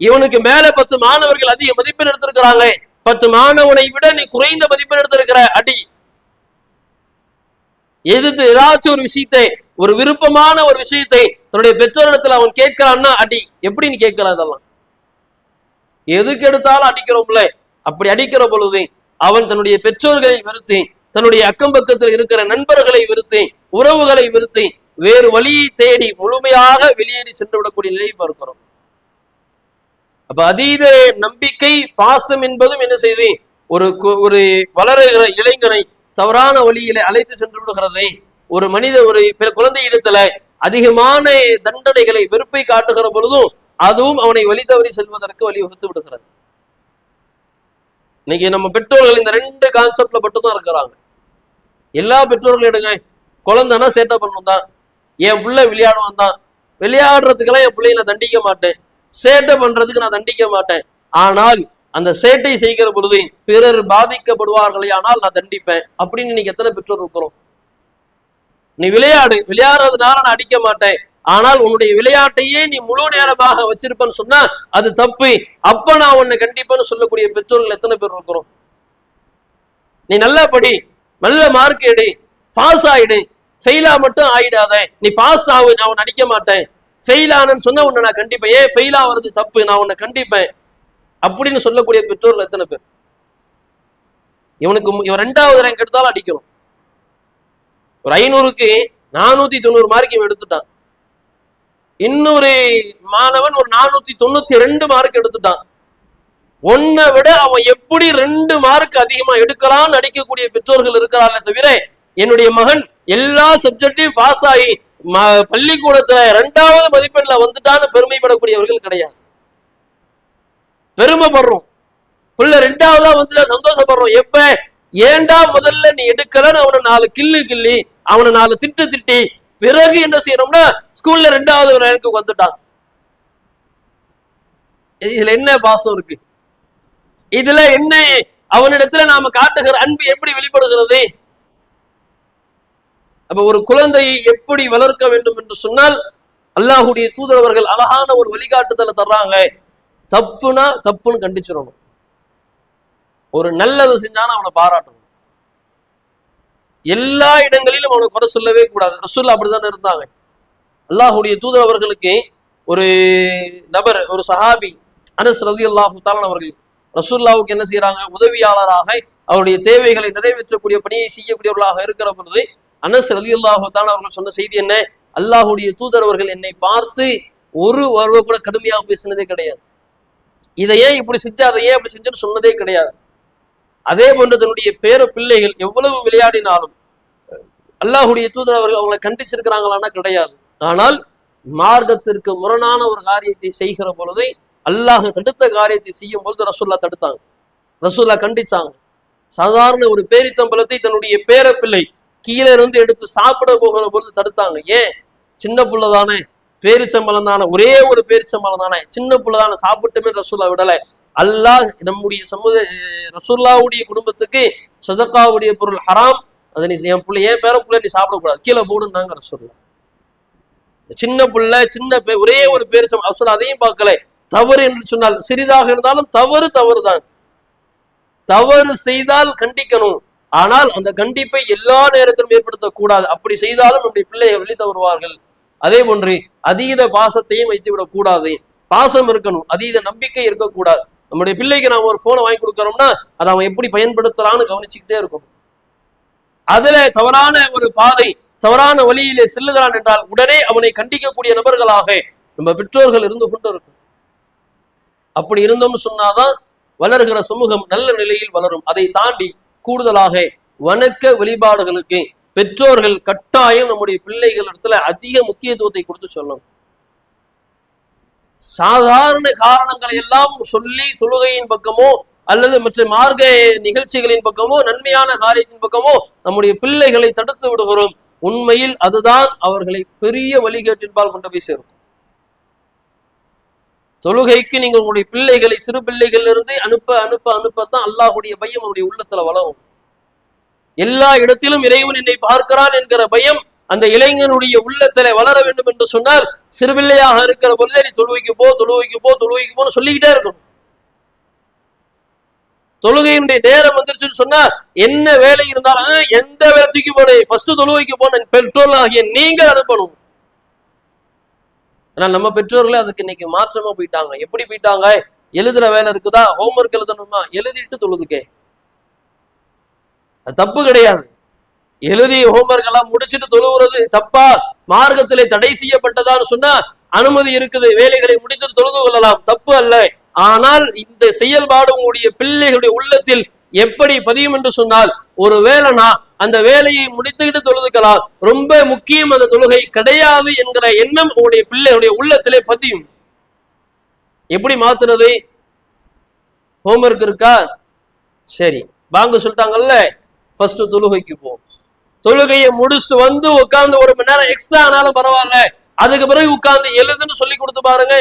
இவனுக்கு மேல 10 மாணவர்கள் அதிக மதிப்பெண் எடுத்திருக்கிறாங்க, 10 மாணவனை விட நீ குறைந்த மதிப்பெண் எடுத்திருக்கிற அடி. எதிர்த்து ஏதாச்சும் ஒரு விஷயத்தை, ஒரு விருப்பமான ஒரு விஷயத்தை தன்னுடைய பெற்றோரிடத்துல அவன் கேட்கிறான்னா அடி. எப்படி நீ கேட்கலாம்? இதெல்லாம் எதுக்கு எடுத்தாலும் அடிக்கிறோம்ல. அப்படி அடிக்கிற பொழுது அவன் தன்னுடைய பெற்றோர்களை வெறுத்து, தன்னுடைய அக்கம் பக்கத்தில் இருக்கிற நண்பர்களை வெறுத்து, உறவுகளை வெறுத்து, வேறு வழியை தேடி முழுமையாக வெளியேறி சென்று விடக்கூடிய நிலையை பார்க்கிறோம். அப்ப அதீத நம்பிக்கை பாசம் என்பதும் என்ன செய்து ஒரு வளருகிற இளைஞனை தவறான வழியில அழைத்து சென்று விடுகிறதை, ஒரு மனித ஒரு குழந்தை இடத்துல அதிகமான தண்டனைகளை வெறுப்பை காட்டுகிற பொழுதும் அதுவும் அவனை வழி தவறி செல்வதற்கு வழிவகுத்து விடுகிறது. இன்னைக்கு நம்ம பெற்றோர்கள் இந்த ரெண்டு கான்செப்ட்ல மட்டும்தான் இருக்கிறாங்க. எல்லா பெற்றோர்களும் எடுங்க, குழந்தைன்னா சேட்டை பண்ணணும் தான், என் பிள்ளை விளையாடுவான் தான், விளையாடுறதுக்கெல்லாம் என் பிள்ளைய நான் தண்டிக்க மாட்டேன், சேட்டை பண்றதுக்கு நான் தண்டிக்க மாட்டேன். ஆனால் அந்த சேட்டை செய்கிற பொழுது பிறர் பாதிக்கப்படுவார்களே ஆனால் நான் தண்டிப்பேன் அப்படின்னு இன்னைக்கு எத்தனை பெற்றோர் இருக்கிறோம்? நீ விளையாடுறதுனால நான் அடிக்க மாட்டேன், ஆனால் உன்னுடைய விளையாட்டையே நீ முழு நேரமாக வச்சிருப்பேன்னு சொன்னா அது தப்பு, அப்ப நான் உன்னை கண்டிப்பேன்னு சொல்லக்கூடிய பெற்றோர்கள் எத்தனை பேர் இருக்கிறோம்? நீ நல்லா படி, நல்ல மார்க் எடு, பாஸ் ஆயிடு, ஃபெயிலா மட்டும் ஆயிடாத, நீ பாஸ் ஆகு, நான் உன்னை அடிக்க மாட்டேன், ஃபெயில் ஆனன்னு சொன்னா உன்னை நான் கண்டிப்பேன், ஏன் ஃபெயில் ஆகிறது தப்பு, நான் உன்னை கண்டிப்பேன் அப்படின்னு சொல்லக்கூடிய பெற்றோர்கள் எத்தனை பேர்? இவன் 2வது ரேங்க் எடுத்தாலும் அடிக்கணும். ஒரு 500க்கு 490 மார்க் இவன் எடுத்துட்டான், இன்னொரு மாணவன் ஒரு 492 மார்க் எடுத்துட்டான். ஒன்னை விட அவன் எப்படி 2 மார்க் அதிகமா எடுக்கலாம்னு அடிக்கக்கூடிய பெற்றோர்கள் இருக்கிறார்களே தவிர என்னுடைய மகன் எல்லா சப்ஜெக்டையும் பாஸ் ஆகி பள்ளிக்கூடத்துல 2வது மதிப்பெண்ல வந்துட்டான்னு பெருமைப்படக்கூடியவர்கள் கிடையாது. பெருமைப்படுறோம், பிள்ளை 2வதா வந்து சந்தோஷப்படுறோம். எப்ப ஏண்டா முதல்ல நீ எடுக்கலன்னு அவனை 4 கிள்ளி அவனை 4 திட்டி பிறகு என்ன செய்யறோம்னா ஸ்கூல்ல 2வது ரேங்க்கு வந்துட்டான். இதுல என்ன பாசம் இருக்கு? இதுல என்ன அவனிடத்துல நாம காட்டுகிற அன்பு எப்படி வெளிப்படுகிறது? அப்ப ஒரு குழந்தையை எப்படி வளர்க்க வேண்டும் என்று சொன்னால் அல்லாஹுடைய தூதர் அவர்கள் அழகான ஒரு வழிகாட்டுதலை தர்றாங்க. தப்புனா தப்புன்னு கண்டிச்சிடணும், ஒரு நல்லது செஞ்சானா அவனை பாராட்டணும், எல்லா இடங்களிலும் அவனை குறை சொல்லவே கூடாது. ரசூலுல்லாஹ் அப்படித்தானே இருந்தாங்க. அல்லாஹுடைய தூதர் அவர்களுக்கு ஒரு நபர், ஒரு சஹாபி அனஸ் ரலியல்லாஹு தஆலா அவர்கள் ரசூலுல்லாஹ்வுக்கு என்ன செய்யறாங்க, உதவியாளராக அவருடைய தேவைகளை நிறைவேற்றக்கூடிய பணியை செய்யக்கூடியவர்களாக இருக்கிற பொழுது அனஸ் ரலியல்லாஹு தஆலா அவர்கள் சொன்ன செய்தி என்ன, அல்லாஹுடைய தூதர் அவர்கள் என்னை பார்த்து ஒரு வருவ கூட கடுமையாக பேசினதே கிடையாது, இதை ஏன் இப்படி செஞ்சு அதை ஏன் அப்படி செஞ்சுன்னு சொன்னதே கிடையாது. அதே போன்று தன்னுடைய பேர பிள்ளைகள் எவ்வளவு விளையாடினாலும் அல்லாஹுடைய தூதர் அவர்கள் அவங்களை கண்டிச்சிருக்கிறாங்களான்னா கிடையாது. ஆனால் மார்க்கத்திற்கு முரணான ஒரு காரியத்தை செய்கிற பொழுது அல்லாஹ் தடுத்த காரியத்தை செய்யும் பொழுது ரசூல்லா தடுத்தாங்க, ரசூல்லா கண்டிச்சாங்க. சாதாரண ஒரு பேரித்தம்பலத்தை தன்னுடைய பேர பிள்ளை கீழே இருந்து எடுத்து சாப்பிட போகிற பொழுது தடுத்தாங்க. ஏன்? சின்ன புள்ள தானே, பேரிச்சம்பளம் தானே, ஒரே ஒரு பேரிச்சம்பளம் தானே, சின்ன புள்ள தானே, சாப்பிட்டுமே ரசூல்லா விடலை. அல்லாஹ் நம்முடைய ரசூலுல்லாஹ்வுடைய குடும்பத்துக்கு சதகாவுடைய பொருள் ஹராம், அதை நீ என் பிள்ளை ஏன் பேர பிள்ளை நீ சாப்பிடக்கூடாது, கீழே போடுன்னாங்க ரசூலுல்லாஹ். சின்ன புள்ள ஒரே ஒரு பேரிச்சம்பளம் ரசூலுல்லாஹ் அதையும் பார்க்கல. தவறு என்று சொன்னால் சிறிதாக இருந்தாலும் தவறுதான், தவறு செய்தால் கண்டிக்கணும், ஆனால் அந்த கண்டிப்பை எல்லா நேரத்திலும் ஏற்படுத்தக்கூடாது. அப்படி செய்தாலும் நம்முடைய பிள்ளையை வெளி தவறுவார்கள். அதே போன்று அதீத பாசத்தையும் வைத்துவிடக் கூடாது, பாசம் இருக்கணும், அதீத நம்பிக்கை இருக்கக்கூடாது. நம்முடைய பிள்ளைக்கு நாம ஒரு போனை வாங்கி கொடுக்கறோம்னா அதை அவன் எப்படி பயன்படுத்துறான்னு கவனிச்சுக்கிட்டே இருக்கணும். அதுல தவறான ஒரு பாதை, தவறான வழியிலே செல்லுகிறான் என்றால் உடனே அவனை கண்டிக்கக்கூடிய நபர்களாக நம்ம பெற்றோர்கள் இருந்து கொண்டு இருக்கும். அப்படி இருந்தோம்னு சொன்னாதான் வளர்கிற சமூகம் நல்ல நிலையில் வளரும். அதை தாண்டி கூடுதலாக வணக்க வழிபாடுகளுக்கு பெற்றோர்கள் கட்டாயம் நம்முடைய பிள்ளைகள் இடத்துல அதிக முக்கியத்துவத்தை கொடுத்து சொல்லணும். சாதாரண காரணங்களை எல்லாம் சொல்லி தொழுகையின் பக்கமோ அல்லது மற்ற மார்க்க நிகழ்ச்சிகளின் பக்கமோ நன்மையான காரியத்தின் பக்கமோ நம்முடைய பிள்ளைகளை தடுத்து விடுகிறோம். உண்மையில் அதுதான் அவர்களை பெரிய வழிகேட்டின்பால் கொண்டு போய் சேர்க்கும். தொழுகைக்கு நீங்கள் உங்களுடைய பிள்ளைகளை சிறு பிள்ளைகள் இருந்து அனுப்பத்தான் அல்லாஹுடைய பயம் அவருடைய உள்ளத்துல வளரும். எல்லா இடத்திலும் இறைவன் என்னை பார்க்கிறான் என்கிற பயம் அந்த இளைஞனுடைய உள்ளத்துல வளர வேண்டும் என்று சொன்னால் சிறுபிள்ளையாக இருக்கிற பொழுதே நீ தொழுகைக்கு போன்னு சொல்லிக்கிட்டே இருக்கணும். தொழுகையினுடைய நேரம் வந்துருச்சுன்னு சொன்னா என்ன வேலை இருந்தாலும் எந்த வேலை தூக்கி போடு, ஃபர்ஸ்ட் தொழுகைக்கு போன பெற்றோர்களாகிய நீங்கள் அனுப்பணும். ஆனா நம்ம பெற்றோர்களே அதுக்கு இன்னைக்கு மாற்றமா போயிட்டாங்க. எப்படி போயிட்டாங்க? எழுதுற வேலை இருக்குதா, ஹோம்ஒர்க் எழுதணுமா, எழுதிட்டு தொழுதுக்கே, அது தப்பு கிடையாது. எழுதி ஹோம்ஒர்க் எல்லாம் முடிச்சுட்டு தொழுகிறது தப்பா? மார்க்கத்திலே தடை செய்யப்பட்டதான்னு சொன்னா அனுமதி இருக்குது, வேலைகளை முடித்துட்டு தொழுது கொள்ளலாம், தப்பு அல்ல. ஆனால் இந்த செயல்பாடு உங்களுடைய பிள்ளைகளுடைய உள்ளத்தில் எப்படி பதியும் என்று சொன்னால் ஒரு வேலைனா அந்த வேலையை முடித்துக்கிட்டு தொழுதுக்கலாம், ரொம்ப முக்கியம் அந்த தொழுகை கிடையாது என்கிற எண்ணம் உங்களுடைய பிள்ளைகளுடைய உள்ளத்திலே பதியும். எப்படி மாத்துறது? ஹோம்ஒர்க் இருக்கா? சரி, வாங்க சொல்லிட்டாங்கல்ல, ஃபர்ஸ்ட் தொழுகைக்கு போ. தொழுகையை முடிச்சுட்டு வந்து உட்கார்ந்து 1 மணி நேரம் எக்ஸ்ட்ரா ஆனாலும் பரவாயில்ல, அதுக்கு பிறகு உட்கார்ந்து எழுதுன்னு சொல்லி கொடுத்து பாருங்க.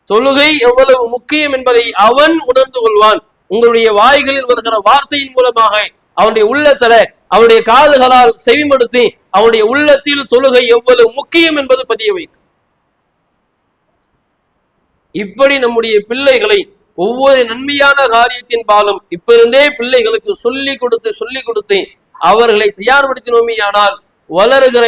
தொழுகை எவ்வளவு முக்கியம் என்பதை அவன் உணர்ந்து கொள்வான். உங்களுடைய வாய்களில் வருகிற வார்த்தையின் மூலமாக அவனுடைய உள்ளத்துல, அவனுடைய காதுகளால் செவிமடுத்தி அவனுடைய உள்ளத்தில் தொழுகை எவ்வளவு முக்கியம் என்பது பதிய வைக்கும். இப்படி நம்முடைய பிள்ளைகளை ஒவ்வொரு நன்மையான காரியத்தின் பாலும் இப்ப இருந்தே பிள்ளைகளுக்கு சொல்லி கொடுத்து அவர்களை தயார்படுத்தினோமேயானால் வளருகிற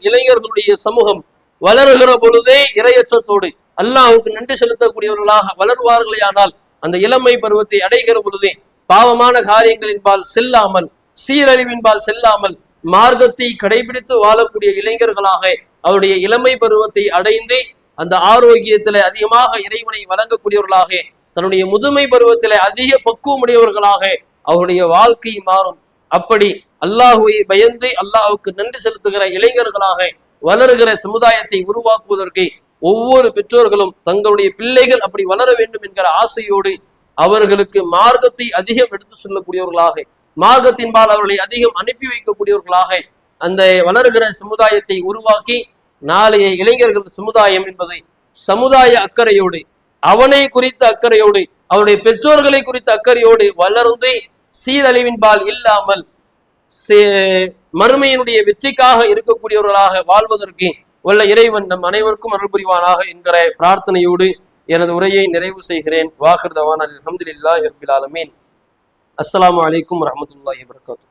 இளைஞர்களுடைய சமூகம் வளருகிற பொழுதே இறையச்சத்தோடு அல்லாஹ்வுக்கு நன்றி செலுத்தக்கூடியவர்களாக வளர்வார்களேயானால் அந்த இளமை பருவத்தை அடைகிற பொழுதே பாவமான காரியங்களின்பால் செல்லாமல், சீரழிவின்பால் செல்லாமல், மார்க்கத்தை கடைபிடித்து வாழக்கூடிய இளைஞர்களாக அவருடைய இளமை பருவத்தை அடைந்து அந்த ஆரோக்கியத்தில அதிகமாக இறைவனை வழங்கக்கூடியவர்களாக, தன்னுடைய முதுமை பருவத்தில அதிக பக்குவமுடையவர்களாக அவருடைய வாழ்க்கை மாறும். அப்படி அல்லாஹுவை பயந்து அல்லாஹுக்கு நன்றி செலுத்துகிற இளைஞர்களாக வளருகிற சமுதாயத்தை உருவாக்குவதற்கு ஒவ்வொரு பெற்றோர்களும் தங்களுடைய பிள்ளைகள் அப்படி வளர வேண்டும் என்கிற ஆசையோடு அவர்களுக்கு மார்க்கத்தை அதிகம் எடுத்து சொல்லக்கூடியவர்களாக, மார்க்கத்தின்பால் அவர்களை அதிகம் அனுப்பி வைக்கக்கூடியவர்களாக அந்த வளருகிற சமுதாயத்தை உருவாக்கி நாளைய இளைஞர்கள் சமுதாயம் என்பதை சமுதாய அக்கறையோடு, அவனை குறித்த அக்கறையோடு, அவருடைய பெற்றோர்களை குறித்த அக்கறையோடு வளர்ந்து சீரழிவின்பால் இல்லாமல் மறுமையினுடைய வெற்றிக்காக இருக்கக்கூடியவர்களாக வாழ்வதற்கு வல்ல இறைவன் நம் அனைவருக்கும் அருள் புரிவானாக என்கிற பிரார்த்தனையோடு எனது உரையை நிறைவு செய்கிறேன். வாஹிர் தவானா அல்ஹம்துலில்லாஹி ரப்பில் ஆலமீன். அஸ்ஸலாமு அலைக்கும் வரஹ்மத்துல்லாஹி வபரகாத்துஹு.